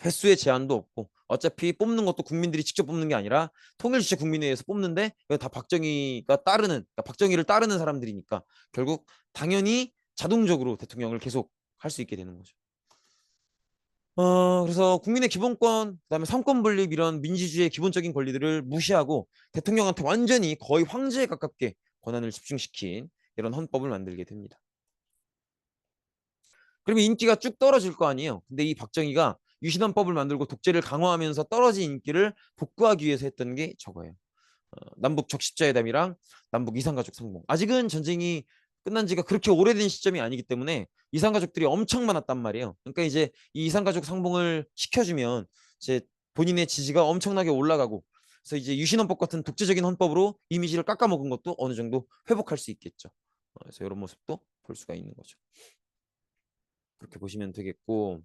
횟수의 제한도 없고 어차피 뽑는 것도 국민들이 직접 뽑는 게 아니라 통일주체 국민회의에서 뽑는데 다 박정희가 따르는 그러니까 박정희를 따르는 사람들이니까 결국 당연히 자동적으로 대통령을 계속 할 수 있게 되는 거죠. 그래서 국민의 기본권, 그다음에 삼권 분립 이런 민주주의의 기본적인 권리들을 무시하고 대통령한테 완전히 거의 황제에 가깝게 권한을 집중시킨 이런 헌법을 만들게 됩니다. 그러면 인기가 쭉 떨어질 거 아니에요. 근데 이 박정희가 유신헌법을 만들고 독재를 강화하면서 떨어진 인기를 복구하기 위해서 했던 게 저거예요. 남북 적십자회담이랑 남북 이산가족 상봉. 아직은 전쟁이 끝난 지가 그렇게 오래된 시점이 아니기 때문에 이산가족들이 엄청 많았단 말이에요. 그러니까 이제 이 이산가족 상봉을 시켜주면 이제 본인의 지지가 엄청나게 올라가고 그래서 이제 유신헌법 같은 독재적인 헌법으로 이미지를 깎아먹은 것도 어느 정도 회복할 수 있겠죠. 그래서 이런 모습도 볼 수가 있는 거죠. 그렇게 보시면 되겠고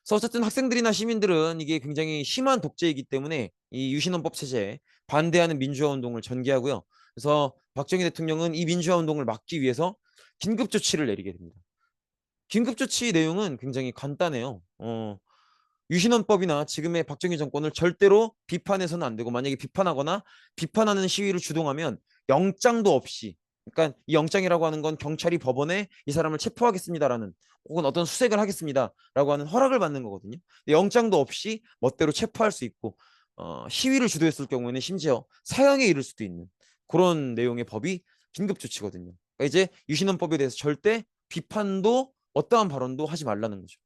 그래서 어쨌든 학생들이나 시민들은 이게 굉장히 심한 독재이기 때문에 이 유신헌법 체제에 반대하는 민주화 운동을 전개하고요. 그래서 박정희 대통령은 이 민주화 운동을 막기 위해서 긴급 조치를 내리게 됩니다. 긴급 조치 내용은 굉장히 간단해요. 유신헌법이나 지금의 박정희 정권을 절대로 비판해서는 안 되고 만약에 비판하거나 비판하는 시위를 주동하면 영장도 없이 그러니까 이 영장이라고 하는 건 경찰이 법원에 이 사람을 체포하겠습니다라는 혹은 어떤 수색을 하겠습니다라고 하는 허락을 받는 거거든요. 영장도 없이 멋대로 체포할 수 있고 시위를 주도했을 경우에는 심지어 사형에 이를 수도 있는 그런 내용의 법이 긴급 조치거든요. 그러니까 이제 유신헌법에 대해서 절대 비판도 어떠한 발언도 하지 말라는 거죠.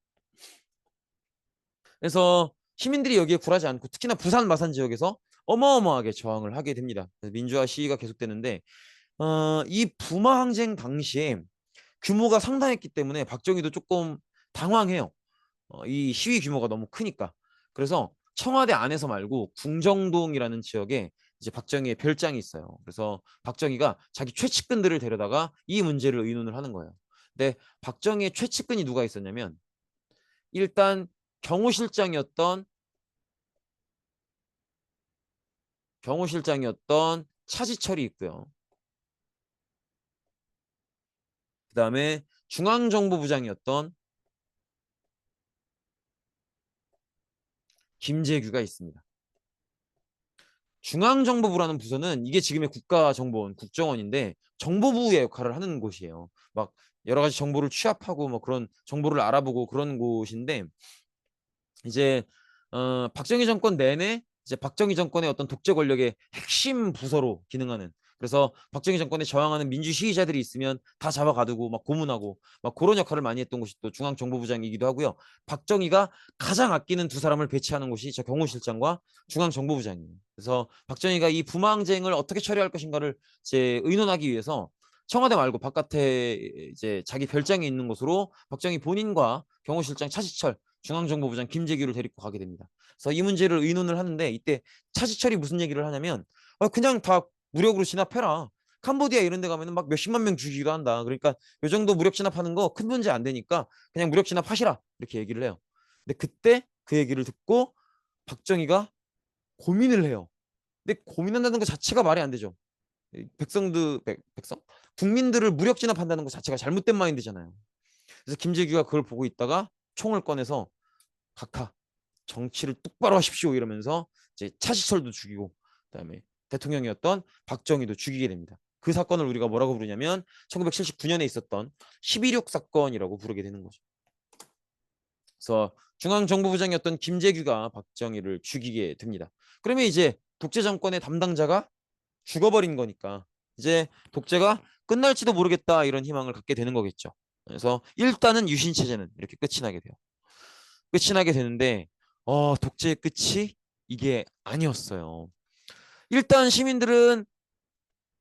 그래서 시민들이 여기에 굴하지 않고 특히나 부산 마산 지역에서 어마어마하게 저항을 하게 됩니다. 민주화 시위가 계속되는데 이 부마 항쟁 당시에 규모가 상당했기 때문에 박정희도 조금 당황해요. 이 시위 규모가 너무 크니까. 그래서 청와대 안에서 말고 궁정동이라는 지역에 이제 박정희의 별장이 있어요. 그래서 박정희가 자기 최측근들을 데려다가 이 문제를 의논을 하는 거예요. 근데 박정희의 최측근이 누가 있었냐면 일단 경호실장이었던 차지철이 있고요. 그다음에 중앙정보부장이었던 김재규가 있습니다. 중앙정보부라는 부서는 이게 지금의 국가정보원, 국정원인데 정보부의 역할을 하는 곳이에요. 막 여러 가지 정보를 취합하고 뭐 그런 정보를 알아보고 그런 곳인데 이제 박정희 정권 내내 이제 박정희 정권의 어떤 독재 권력의 핵심 부서로 기능하는 그래서 박정희 정권에 저항하는 민주 시위자들이 있으면 다 잡아가두고 막 고문하고 막 그런 역할을 많이 했던 곳이 또 중앙정보부장이기도 하고요. 박정희가 가장 아끼는 두 사람을 배치하는 곳이 저 경호실장과 중앙정보부장이에요. 그래서 박정희가 이 부망쟁을 어떻게 처리할 것인가를 이제 의논하기 위해서 청와대 말고 바깥에 이제 자기 별장이 있는 곳으로 박정희 본인과 경호실장 차지철 중앙정보부장 김재규를 데리고 가게 됩니다. 그래서 이 문제를 의논을 하는데 이때 차지철이 무슨 얘기를 하냐면 그냥 다 무력으로 진압해라. 캄보디아 이런 데 가면은 막 몇십만 명 죽이기도 한다. 그러니까 요 정도 무력 진압하는 거 큰 문제 안 되니까 그냥 무력 진압하시라. 이렇게 얘기를 해요. 근데 그때 그 얘기를 듣고 박정희가 고민을 해요. 근데 고민한다는 것 자체가 말이 안 되죠. 백성? 국민들을 무력 진압한다는 것 자체가 잘못된 마인드잖아요. 그래서 김재규가 그걸 보고 있다가 총을 꺼내서 각하 정치를 똑바로 하십시오 이러면서 이제 차시철도 죽이고 그다음에 대통령이었던 박정희도 죽이게 됩니다. 그 사건을 우리가 뭐라고 부르냐면 1979년에 있었던 12.6 사건이라고 부르게 되는 거죠. 그래서 중앙정보부장이었던 김재규가 박정희를 죽이게 됩니다. 그러면 이제 독재 정권의 담당자가 죽어버린 거니까 이제 독재가 끝날지도 모르겠다 이런 희망을 갖게 되는 거겠죠. 그래서 일단은 유신 체제는 이렇게 끝이 나게 돼요. 끝이 나게 되는데 독재의 끝이 이게 아니었어요. 일단 시민들은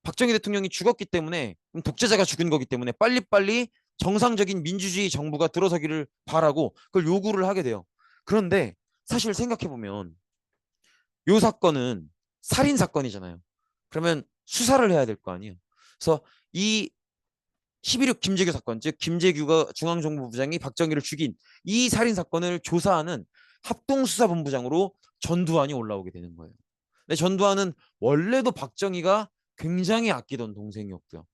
박정희 대통령이 죽었기 때문에 독재자가 죽은 거기 때문에 빨리빨리 정상적인 민주주의 정부가 들어서기를 바라고 그걸 요구를 하게 돼요. 그런데 사실 생각해보면 요 사건은 살인 사건이잖아요. 그러면 수사를 해야 될 거 아니에요. 그래서 이 11.6 김재규 사건, 즉 김재규가 중앙정보부장이 박정희를 죽인 이 살인 사건을 조사하는 합동수사본부장으로 전두환이 올라오게 되는 거예요. 근데 전두환은 원래도 박정희가 굉장히 아끼던 동생이었고요.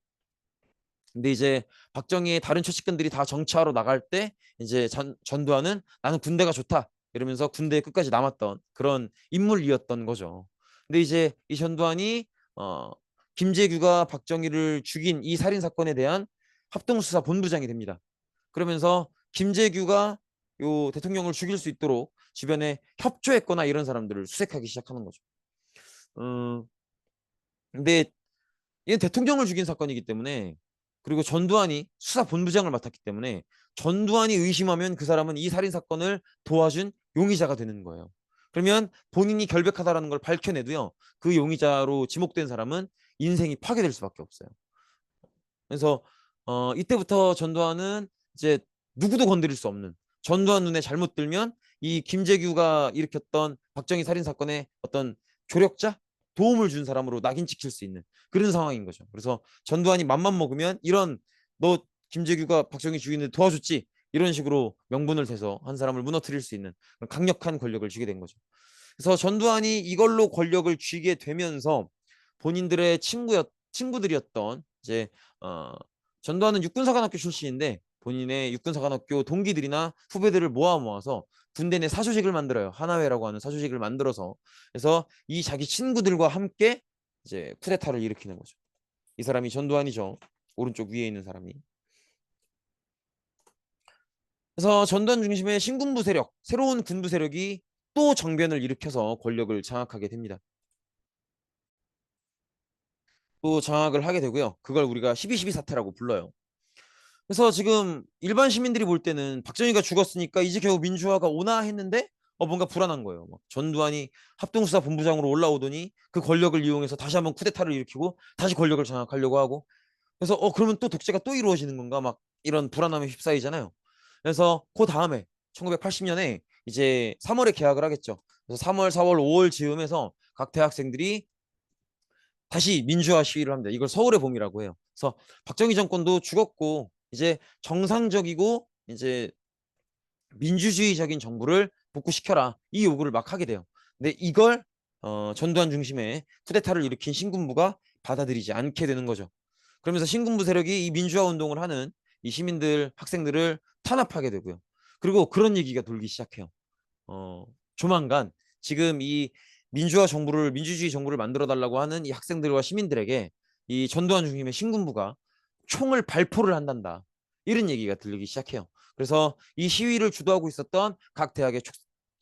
근데 이제 박정희의 다른 최측근들이 다 정치하러 나갈 때 이제 전두환은 나는 군대가 좋다 이러면서 군대에 끝까지 남았던 그런 인물이었던 거죠. 근데 이제 이 전두환이 김재규가 박정희를 죽인 이 살인 사건에 대한 합동수사 본부장이 됩니다. 그러면서 김재규가 요 대통령을 죽일 수 있도록 주변에 협조했거나 이런 사람들을 수색하기 시작하는 거죠. 근데 이게 대통령을 죽인 사건이기 때문에 그리고 전두환이 수사본부장을 맡았기 때문에 전두환이 의심하면 그 사람은 이 살인 사건을 도와준 용의자가 되는 거예요. 그러면 본인이 결백하다라는 걸 밝혀내도요. 그 용의자로 지목된 사람은 인생이 파괴될 수밖에 없어요. 그래서 이때부터 전두환은 이제 누구도 건드릴 수 없는 전두환 눈에 잘못 들면 이 김재규가 일으켰던 박정희 살인 사건의 어떤 조력자 도움을 준 사람으로 낙인 찍힐 수 있는 그런 상황인 거죠. 그래서 전두환이 맘만 먹으면 이런 너 김재규가 박정희 죽이는데 도와줬지 이런 식으로 명분을 대서 한 사람을 무너뜨릴 수 있는 강력한 권력을 쥐게 된 거죠. 그래서 전두환이 이걸로 권력을 쥐게 되면서 본인들의 친구들이었던 이제 전두환은 육군사관학교 출신인데 본인의 육군사관학교 동기들이나 후배들을 모아서 군대 내 사조직을 만들어요. 하나회라고 하는 사조직을 만들어서 그래서 이 자기 친구들과 함께 이제 쿠데타를 일으키는 거죠. 이 사람이 전두환이죠. 오른쪽 위에 있는 사람이. 그래서 전두환 중심의 신군부 세력, 새로운 군부 세력이 또 정변을 일으켜서 권력을 장악하게 됩니다. 또 장악을 하게 되고요. 그걸 우리가 12.12 사태라고 불러요. 그래서 지금 일반 시민들이 볼 때는 박정희가 죽었으니까 이제 겨우 민주화가 오나 했는데 뭔가 불안한 거예요. 막 전두환이 합동수사 본부장으로 올라오더니 그 권력을 이용해서 다시 한번 쿠데타를 일으키고 다시 권력을 장악하려고 하고 그래서 그러면 또 독재가 또 이루어지는 건가 막 이런 불안함에 휩싸이잖아요. 그래서 그 다음에 1980년에 이제 3월에 개학을 하겠죠. 그래서 3월, 4월, 5월 즈음에서 각 대학생들이 다시 민주화 시위를 합니다. 이걸 서울의 봄이라고 해요. 그래서 박정희 정권도 죽었고 이제 정상적이고 이제 민주주의적인 정부를 복구시켜라 이 요구를 막 하게 돼요. 근데 이걸 전두환 중심의 쿠데타를 일으킨 신군부가 받아들이지 않게 되는 거죠. 그러면서 신군부 세력이 이 민주화 운동을 하는 이 시민들 학생들을 탄압하게 되고요. 그리고 그런 얘기가 돌기 시작해요. 조만간 지금 이 민주주의 정부를 만들어 달라고 하는 이 학생들과 시민들에게 이 전두환 중심의 신군부가 총을 발포를 한단다. 이런 얘기가 들리기 시작해요. 그래서 이 시위를 주도하고 있었던 각 대학의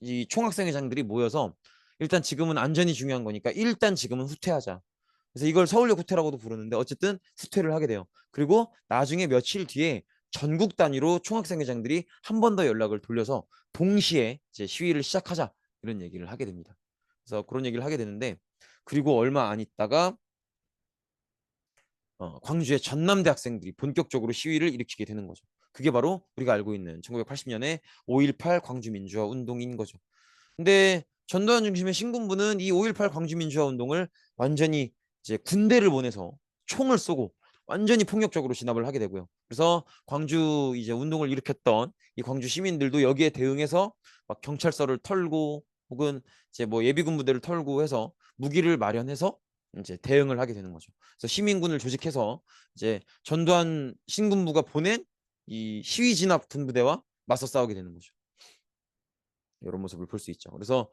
이 총학생회장들이 모여서 일단 지금은 안전이 중요한 거니까 일단 지금은 후퇴하자. 그래서 이걸 서울역 후퇴라고도 부르는데 어쨌든 후퇴를 하게 돼요. 그리고 나중에 며칠 뒤에 전국 단위로 총학생회장들이 한 번 더 연락을 돌려서 동시에 이제 시위를 시작하자 이런 얘기를 하게 됩니다. 그래서 그런 얘기를 하게 되는데 그리고 얼마 안 있다가 광주의 전남대 학생들이 본격적으로 시위를 일으키게 되는 거죠. 그게 바로 우리가 알고 있는 1980년에 5.18 광주민주화 운동인 거죠. 근데 전두환 중심의 신군부는 이 5.18 광주민주화 운동을 완전히 이제 군대를 보내서 총을 쏘고 완전히 폭력적으로 진압을 하게 되고요. 그래서 광주 이제 운동을 일으켰던 이 광주 시민들도 여기에 대응해서 막 경찰서를 털고 혹은 이제 뭐 예비군 부대를 털고 해서 무기를 마련해서 이제 대응을 하게 되는 거죠. 그래서 시민군을 조직해서 이제 전두환 신군부가 보낸 이 시위 진압 군부대와 맞서 싸우게 되는 거죠. 이런 모습을 볼 수 있죠. 그래서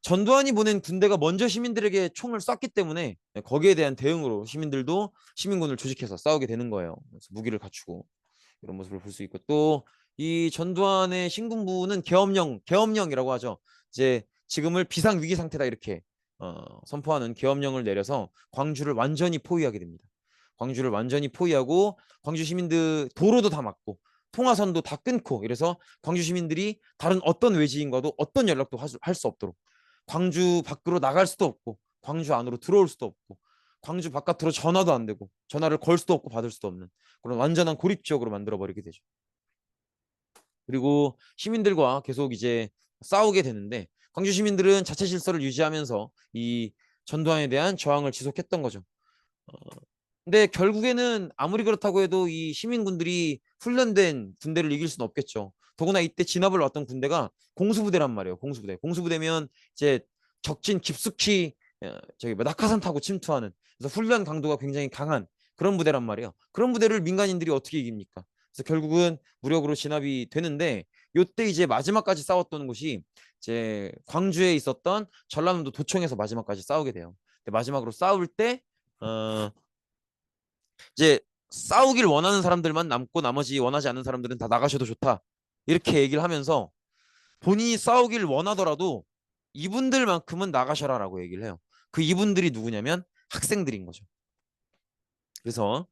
전두환이 보낸 군대가 먼저 시민들에게 총을 쐈기 때문에 거기에 대한 대응으로 시민들도 시민군을 조직해서 싸우게 되는 거예요. 그래서 무기를 갖추고 이런 모습을 볼 수 있고 또 이 전두환의 신군부는 계엄령이라고 하죠. 이제 지금을 비상위기 상태다 이렇게 선포하는 계엄령을 내려서 광주를 완전히 포위하게 됩니다. 광주를 완전히 포위하고 광주 시민들 도로도 다 막고 통화선도 다 끊고 이래서 광주 시민들이 다른 어떤 외지인과도 어떤 연락도 할 수 없도록 광주 밖으로 나갈 수도 없고 광주 안으로 들어올 수도 없고 광주 바깥으로 전화도 안 되고 전화를 걸 수도 없고 받을 수도 없는 그런 완전한 고립 지역으로 만들어 버리게 되죠. 그리고 시민들과 계속 이제 싸우게 되는데 광주 시민들은 자체 질서를 유지하면서 이 전두환에 대한 저항을 지속했던 거죠. 어, 근데 결국에는 아무리 그렇다고 해도 이 시민군들이 훈련된 군대를 이길 수는 없겠죠. 더구나 이때 진압을 왔던 군대가 공수부대란 말이에요. 공수부대. 공수부대면 이제 적진 깊숙이 저기 뭐 낙하산 타고 침투하는 그래서 훈련 강도가 굉장히 강한 그런 부대란 말이에요. 그런 부대를 민간인들이 어떻게 이깁니까? 그래서 결국은 무력으로 진압이 되는데 요때 이제 마지막까지 싸웠던 곳이 이제 광주에 있었던 전라남도 도청에서 마지막까지 싸우게 돼요. 근데 마지막으로 싸울 때 이제 싸우길 원하는 사람들만 남고 나머지 원하지 않는 사람들은 다 나가셔도 좋다. 이렇게 얘기를 하면서 본인이 싸우길 원하더라도 이분들만큼은 나가셔라라고 얘기를 해요. 그 이분들이 누구냐면 학생들인 거죠. 그래서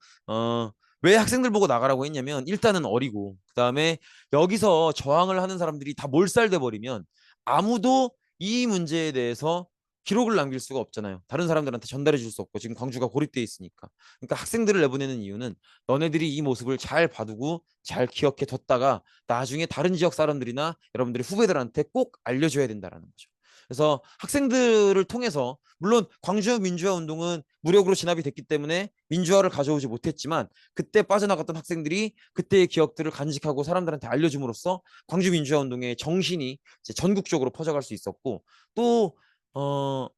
왜 학생들 보고 나가라고 했냐면 일단은 어리고 그다음에 여기서 저항을 하는 사람들이 다 몰살돼 버리면 아무도 이 문제에 대해서 기록을 남길 수가 없잖아요. 다른 사람들한테 전달해 줄 수 없고 지금 광주가 고립돼 있으니까. 그러니까 학생들을 내보내는 이유는 너네들이 이 모습을 잘 봐두고 잘 기억해 뒀다가 나중에 다른 지역 사람들이나 여러분들이 후배들한테 꼭 알려줘야 된다라는 거죠. 그래서 학생들을 통해서 물론 광주 민주화 운동은 무력으로 진압이 됐기 때문에 민주화를 가져오지 못했지만 그때 빠져나갔던 학생들이 그때의 기억들을 간직하고 사람들한테 알려줌으로써 광주 민주화 운동의 정신이 이제 전국적으로 퍼져갈 수 있었고 또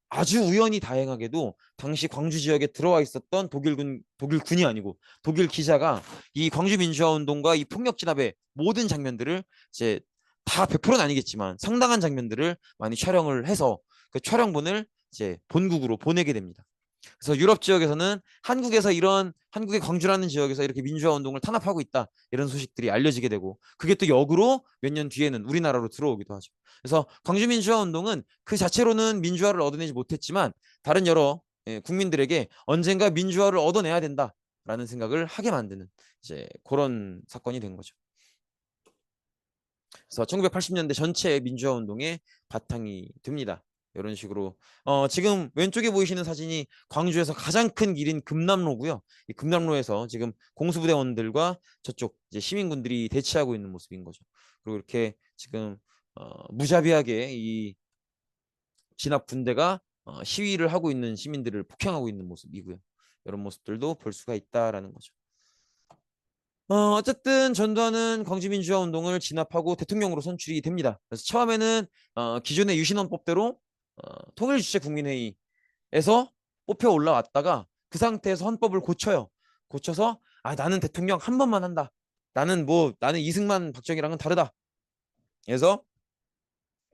아주 우연히 다행하게도 당시 광주 지역에 들어와 있었던 독일군이 아니고 독일 기자가 이 광주 민주화 운동과 이 폭력 진압의 모든 장면들을 이제 다 100%는 아니겠지만 상당한 장면들을 많이 촬영을 해서 그 촬영본을 이제 본국으로 보내게 됩니다. 그래서 유럽 지역에서는 한국에서 이런 한국의 광주라는 지역에서 이렇게 민주화 운동을 탄압하고 있다 이런 소식들이 알려지게 되고 그게 또 역으로 몇 년 뒤에는 우리나라로 들어오기도 하죠. 그래서 광주 민주화 운동은 그 자체로는 민주화를 얻어내지 못했지만 다른 여러 국민들에게 언젠가 민주화를 얻어내야 된다라는 생각을 하게 만드는 이제 그런 사건이 된 거죠. 그래서 1980년대 전체의 민주화 운동의 바탕이 됩니다. 이런 식으로 지금 왼쪽에 보이시는 사진이 광주에서 가장 큰 길인 금남로고요. 이 금남로에서 지금 공수부대원들과 저쪽 이제 시민군들이 대치하고 있는 모습인 거죠. 그리고 이렇게 지금 무자비하게 이 진압 군대가 시위를 하고 있는 시민들을 폭행하고 있는 모습이고요. 이런 모습들도 볼 수가 있다라는 거죠. 어쨌든 전두환은 광주민주화 운동을 진압하고 대통령으로 선출이 됩니다. 그래서 처음에는 기존의 유신헌법대로 통일주체국민회의에서 뽑혀 올라왔다가 그 상태에서 헌법을 고쳐요. 고쳐서 나는 대통령 한 번만 한다. 나는 이승만 박정희랑은 다르다. 그래서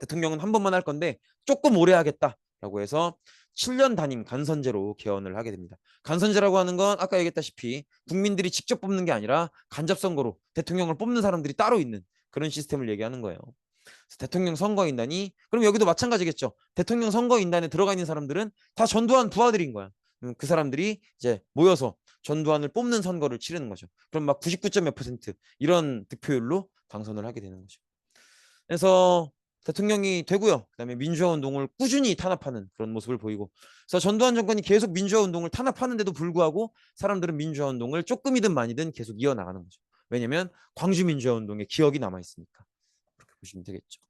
대통령은 한 번만 할 건데 조금 오래 하겠다. 라고 해서 7년 단임 간선제로 개헌을 하게 됩니다. 간선제라고 하는 건 아까 얘기했다시피 국민들이 직접 뽑는 게 아니라 간접선거로 대통령을 뽑는 사람들이 따로 있는 그런 시스템을 얘기하는 거예요. 대통령 선거인단이 그럼 여기도 마찬가지겠죠. 대통령 선거인단에 들어가 있는 사람들은 다 전두환 부하들인 거야. 그 사람들이 이제 모여서 전두환을 뽑는 선거를 치르는 거죠. 그럼 막 99. 몇 퍼센트 이런 득표율로 당선을 하게 되는 거죠. 그래서 대통령이 되고요. 그다음에 민주화 운동을 꾸준히 탄압하는 그런 모습을 보이고, 그래서 전두환 정권이 계속 민주화 운동을 탄압하는데도 불구하고 사람들은 민주화 운동을 조금이든 많이든 계속 이어나가는 거죠. 왜냐하면 광주 민주화 운동의 기억이 남아 있으니까. 그렇게 보시면 되겠죠.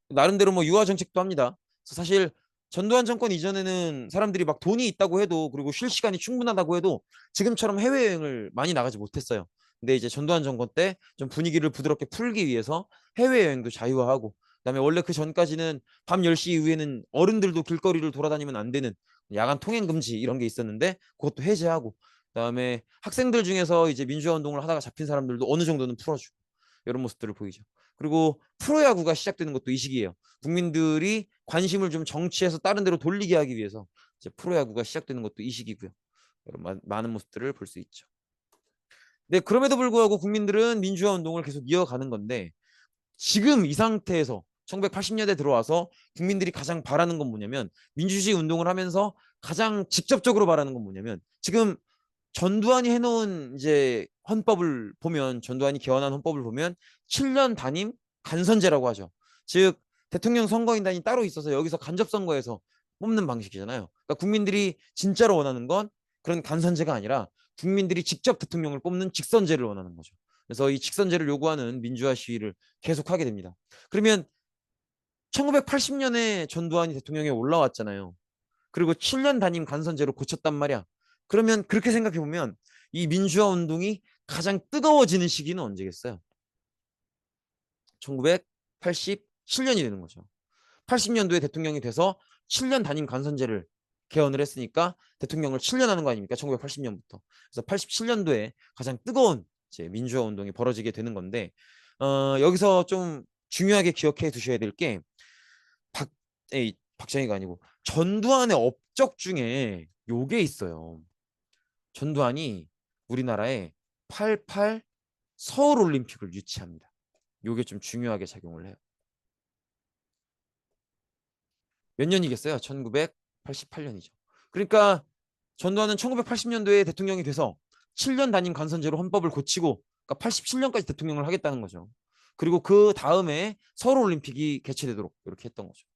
나름대로 뭐 유화 정책도 합니다. 그래서 사실 전두환 정권 이전에는 사람들이 막 돈이 있다고 해도 그리고 쉴 시간이 충분하다고 해도 지금처럼 해외여행을 많이 나가지 못했어요. 근데 이제 전두환 정권 때 좀 분위기를 부드럽게 풀기 위해서 해외여행도 자유화하고, 그다음에 원래 그 전까지는 밤 10시 이후에는 어른들도 길거리를 돌아다니면 안 되는 야간 통행 금지 이런 게 있었는데 그것도 해제하고, 그다음에 학생들 중에서 이제 민주화 운동을 하다가 잡힌 사람들도 어느 정도는 풀어주고 이런 모습들을 보이죠. 그리고 프로야구가 시작되는 것도 이 시기예요. 국민들이 관심을 좀 정치에서 다른 데로 돌리게 하기 위해서 이제 프로야구가 시작되는 것도 이 시기고요. 여러 많은 모습들을 볼 수 있죠. 네, 그럼에도 불구하고 국민들은 민주화 운동을 계속 이어가는 건데, 지금 이 상태에서 1980년대 들어와서 국민들이 가장 바라는 건 뭐냐면, 민주주의 운동을 하면서 가장 직접적으로 바라는 건 뭐냐면, 지금 전두환이 해놓은 이제 헌법을 보면, 전두환이 개헌한 헌법을 보면 7년 단임 간선제라고 하죠. 즉 대통령 선거인단이 따로 있어서 여기서 간접 선거에서 뽑는 방식이잖아요. 그러니까 국민들이 진짜로 원하는 건 그런 간선제가 아니라 국민들이 직접 대통령을 뽑는 직선제를 원하는 거죠. 그래서 이 직선제를 요구하는 민주화 시위를 계속하게 됩니다. 그러면 1980년에 전두환이 대통령에 올라왔잖아요. 그리고 7년 단임 간선제로 고쳤단 말이야. 그러면 그렇게 생각해 보면 이 민주화 운동이 가장 뜨거워지는 시기는 언제겠어요? 1987년이 되는 거죠. 80년도에 대통령이 돼서 7년 단임 간선제를 개헌을 했으니까 대통령을 7년 하는 거 아닙니까? 1980년부터. 그래서 87년도에 가장 뜨거운 이제 민주화 운동이 벌어지게 되는 건데, 여기서 좀 중요하게 기억해 두셔야 될 게 박정희가 아니고 전두환의 업적 중에 요게 있어요. 전두환이 우리나라에 88 서울 올림픽을 유치합니다. 요게 좀 중요하게 작용을 해요. 몇 년이겠어요? 1988년이죠. 그러니까 전두환은 1980년도에 대통령이 돼서 7년 단임 간선제로 헌법을 고치고, 그러니까 87년까지 대통령을 하겠다는 거죠. 그리고 그 다음에 서울 올림픽이 개최되도록 이렇게 했던 거죠.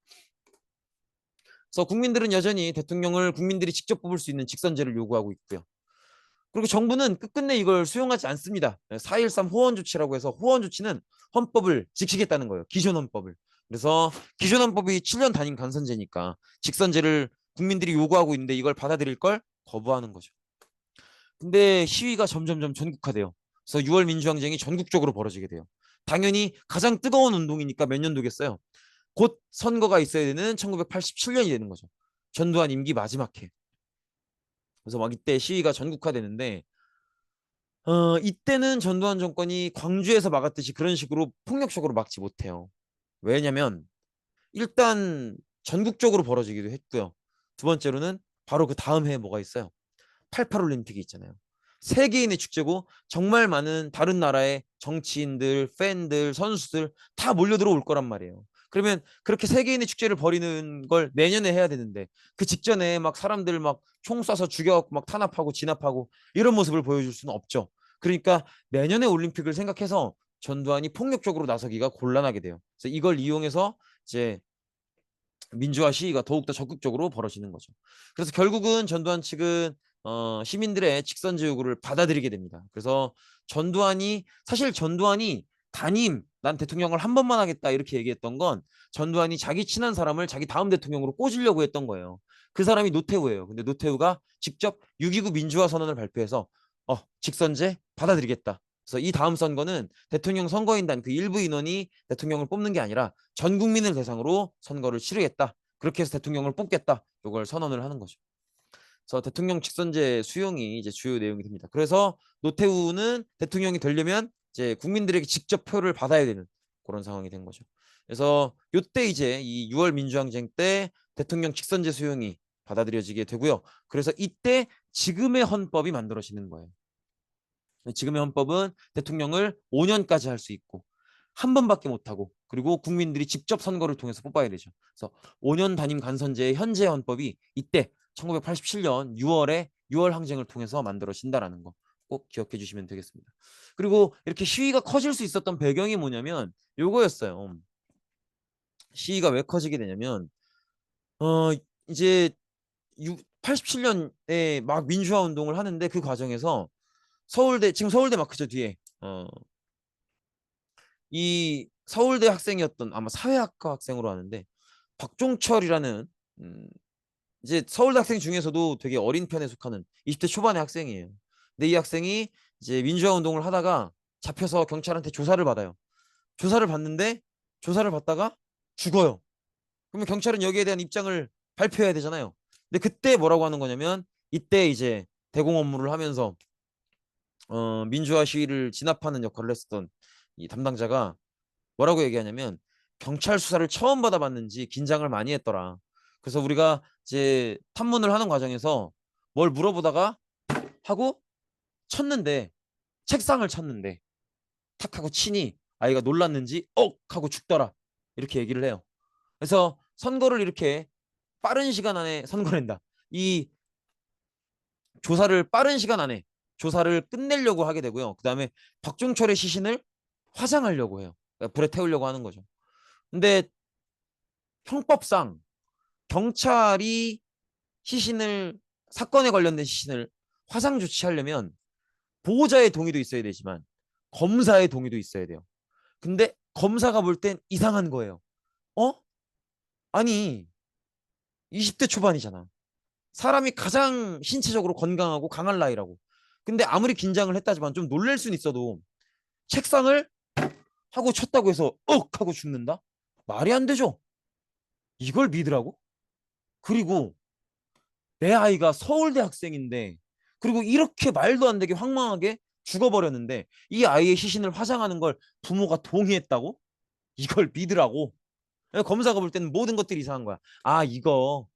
그래서 국민들은 여전히 대통령을 국민들이 직접 뽑을 수 있는 직선제를 요구하고 있고요. 그리고 정부는 끝끝내 이걸 수용하지 않습니다. 4.13 호원 조치라고 해서, 호원 조치는 헌법을 지키겠다는 거예요. 기존 헌법을. 그래서 기존 헌법이 7년 단임 간선제니까 직선제를 국민들이 요구하고 있는데 이걸 받아들일 걸 거부하는 거죠. 근데 시위가 점점점 전국화돼요. 그래서 6월 민주항쟁이 전국적으로 벌어지게 돼요. 당연히 가장 뜨거운 운동이니까 몇 년도겠어요? 곧 선거가 있어야 되는 1987년이 되는 거죠. 전두환 임기 마지막 해. 그래서 막 이때 시위가 전국화되는데, 이때는 전두환 정권이 광주에서 막았듯이 그런 식으로 폭력적으로 막지 못해요. 왜냐면 일단 전국적으로 벌어지기도 했고요. 두 번째로는 바로 그 다음 해에 뭐가 있어요? 88 올림픽이 있잖아요. 세계인의 축제고 정말 많은 다른 나라의 정치인들, 팬들, 선수들 다 몰려들어 올 거란 말이에요. 그러면 그렇게 세계인의 축제를 벌이는 걸 내년에 해야 되는데 그 직전에 막 사람들 막 총 쏴서 죽여갖고 막 탄압하고 진압하고 이런 모습을 보여줄 수는 없죠. 그러니까 내년에 올림픽을 생각해서 전두환이 폭력적으로 나서기가 곤란하게 돼요. 그래서 이걸 이용해서 이제 민주화 시위가 더욱더 적극적으로 벌어지는 거죠. 그래서 결국은 전두환 측은 시민들의 직선제 요구를 받아들이게 됩니다. 그래서 사실 전두환이 단임 난 대통령을 한 번만 하겠다 이렇게 얘기했던 건 전두환이 자기 친한 사람을 자기 다음 대통령으로 꽂으려고 했던 거예요. 그 사람이 노태우예요. 근데 노태우가 직접 6.29 민주화 선언을 발표해서 직선제 받아들이겠다. 그래서 이 다음 선거는 대통령 선거인단 그 일부 인원이 대통령을 뽑는 게 아니라 전 국민을 대상으로 선거를 치르겠다. 그렇게 해서 대통령을 뽑겠다. 이걸 선언을 하는 거죠. 그래서 대통령 직선제 수용이 이제 주요 내용이 됩니다. 그래서 노태우는 대통령이 되려면 이제 국민들에게 직접 표를 받아야 되는 그런 상황이 된 거죠. 그래서 요때 이제 이 6월 민주항쟁 때 대통령 직선제 수용이 받아들여지게 되고요. 그래서 이때 지금의 헌법이 만들어지는 거예요. 지금의 헌법은 대통령을 5년까지 할 수 있고 한 번밖에 못하고 그리고 국민들이 직접 선거를 통해서 뽑아야 되죠. 그래서 5년 단임 간선제의 현재 헌법이 이때 1987년 6월에 6월 항쟁을 통해서 만들어진다라는 거 꼭 기억해 주시면 되겠습니다. 그리고 이렇게 시위가 커질 수 있었던 배경이 뭐냐면 요거였어요. 시위가 왜 커지게 되냐면 어 이제 87년에 막 민주화 운동을 하는데 그 과정에서 서울대 지금 서울대 마크죠 뒤에 이 서울대 학생이었던 아마 사회학과 학생으로 아는데 박종철이라는 음, 이제 서울대 학생 중에서도 되게 어린 편에 속하는 20대 초반의 학생이에요. 근데 이 학생이 이제 민주화 운동을 하다가 잡혀서 경찰한테 조사를 받아요. 조사를 받는데 조사를 받다가 죽어요. 그러면 경찰은 여기에 대한 입장을 발표해야 되잖아요. 근데 그때 뭐라고 하는 거냐면 이때 이제 대공 업무를 하면서 민주화 시위를 진압하는 역할을 했었던 이 담당자가 뭐라고 얘기하냐면 경찰 수사를 처음 받아봤는지 긴장을 많이 했더라. 그래서 우리가 이제 탐문을 하는 과정에서 뭘 물어보다가 하고 쳤는데 책상을 쳤는데 탁 하고 치니 아이가 놀랐는지 하고 죽더라. 이렇게 얘기를 해요. 그래서 선거를 이렇게 빠른 시간 안에 선거낸다. 이 조사를 빠른 시간 안에 조사를 끝내려고 하게 되고요. 그다음에 박종철의 시신을 화장하려고 해요. 그러니까 불에 태우려고 하는 거죠. 근데 형법상 경찰이 시신을 사건에 관련된 시신을 화상 조치하려면 보호자의 동의도 있어야 되지만 검사의 동의도 있어야 돼요. 근데 검사가 볼 땐 이상한 거예요. 어? 아니 20대 초반이잖아. 사람이 가장 신체적으로 건강하고 강한 나이라고. 근데 아무리 긴장을 했다지만 좀 놀랄 수는 있어도 책상을 하고 쳤다고 해서 하고 죽는다? 말이 안 되죠. 이걸 믿으라고? 그리고 내 아이가 서울대 학생인데 그리고 이렇게 말도 안 되게 황망하게 죽어버렸는데 이 아이의 시신을 화장하는 걸 부모가 동의했다고? 이걸 믿으라고? 검사가 볼 때는 모든 것들이 이상한 거야. 아 이거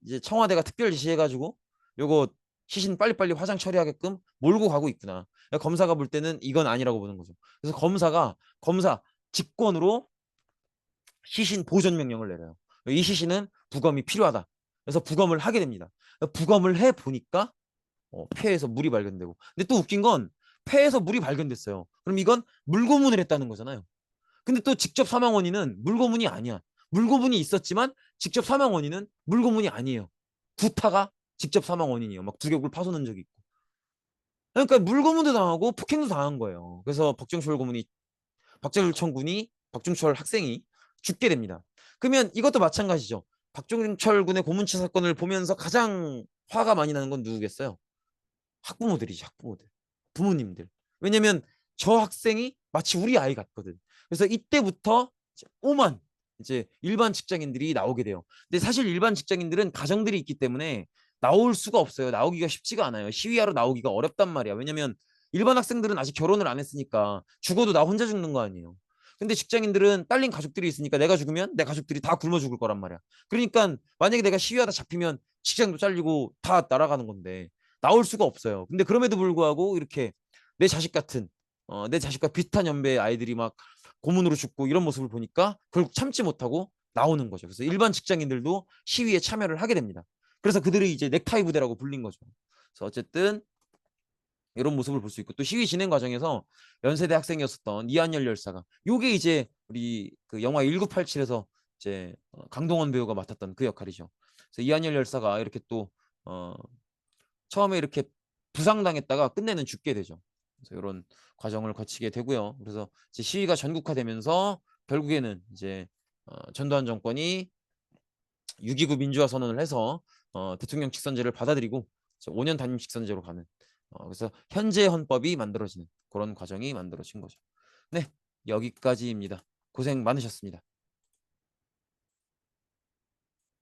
이제 청와대가 특별 지시해가지고 요거 시신 빨리빨리 화장 처리하게끔 몰고 가고 있구나. 검사가 볼 때는 이건 아니라고 보는 거죠. 그래서 검사 직권으로 시신 보존 명령을 내려요. 이 시신은 부검이 필요하다. 그래서 부검을 하게 됩니다. 부검을 해 보니까 폐에서 물이 발견되고. 근데 또 웃긴 건 폐에서 물이 발견됐어요. 그럼 이건 물고문을 했다는 거잖아요. 근데 또 직접 사망 원인은 물고문이 아니야. 물고문이 있었지만 직접 사망 원인은 물고문이 아니에요. 구타가 직접 사망 원인이에요. 막 두개골 파손한 적이 있고. 그러니까 물고문도 당하고 폭행도 당한 거예요. 그래서 박정철 군이 박종철 학생이 죽게 됩니다. 그러면 이것도 마찬가지죠. 박종철 군의 고문치 사건을 보면서 가장 화가 많이 나는 건 누구겠어요? 학부모들이지, 학부모들. 부모님들. 왜냐면 저 학생이 마치 우리 아이 같거든. 그래서 이때부터 오만 이제 일반 직장인들이 나오게 돼요. 근데 사실 일반 직장인들은 가정들이 있기 때문에 나올 수가 없어요. 나오기가 쉽지가 않아요. 시위하러 나오기가 어렵단 말이야. 왜냐면 일반 학생들은 아직 결혼을 안 했으니까 죽어도 나 혼자 죽는 거 아니에요. 근데 직장인들은 딸린 가족들이 있으니까 내가 죽으면 내 가족들이 다 굶어 죽을 거란 말이야. 그러니까 만약에 내가 시위하다 잡히면 직장도 잘리고 다 날아가는 건데 나올 수가 없어요. 근데 그럼에도 불구하고 이렇게 내 자식 같은 내 자식과 비슷한 연배의 아이들이 막 고문으로 죽고 이런 모습을 보니까 결국 참지 못하고 나오는 거죠. 그래서 일반 직장인들도 시위에 참여를 하게 됩니다. 그래서 그들이 이제 넥타이 부대라고 불린 거죠. 그래서 어쨌든 이런 모습을 볼 수 있고 또 시위 진행 과정에서 연세대 학생이었었던 이한열 열사가 요게 이제 우리 그 영화 1987에서 이제 강동원 배우가 맡았던 그 역할이죠. 그래서 이한열 열사가 이렇게 또 어, 처음에 이렇게 부상당했다가 끝내는 죽게 되죠. 그래서 이런 과정을 거치게 되고요. 그래서 이제 시위가 전국화되면서 결국에는 이제 전두환 정권이 6.29 민주화 선언을 해서 대통령 직선제를 받아들이고 5년 단임 직선제로 가는 그래서 현재 헌법이 만들어지는 그런 과정이 만들어진 거죠. 네, 여기까지입니다. 고생 많으셨습니다.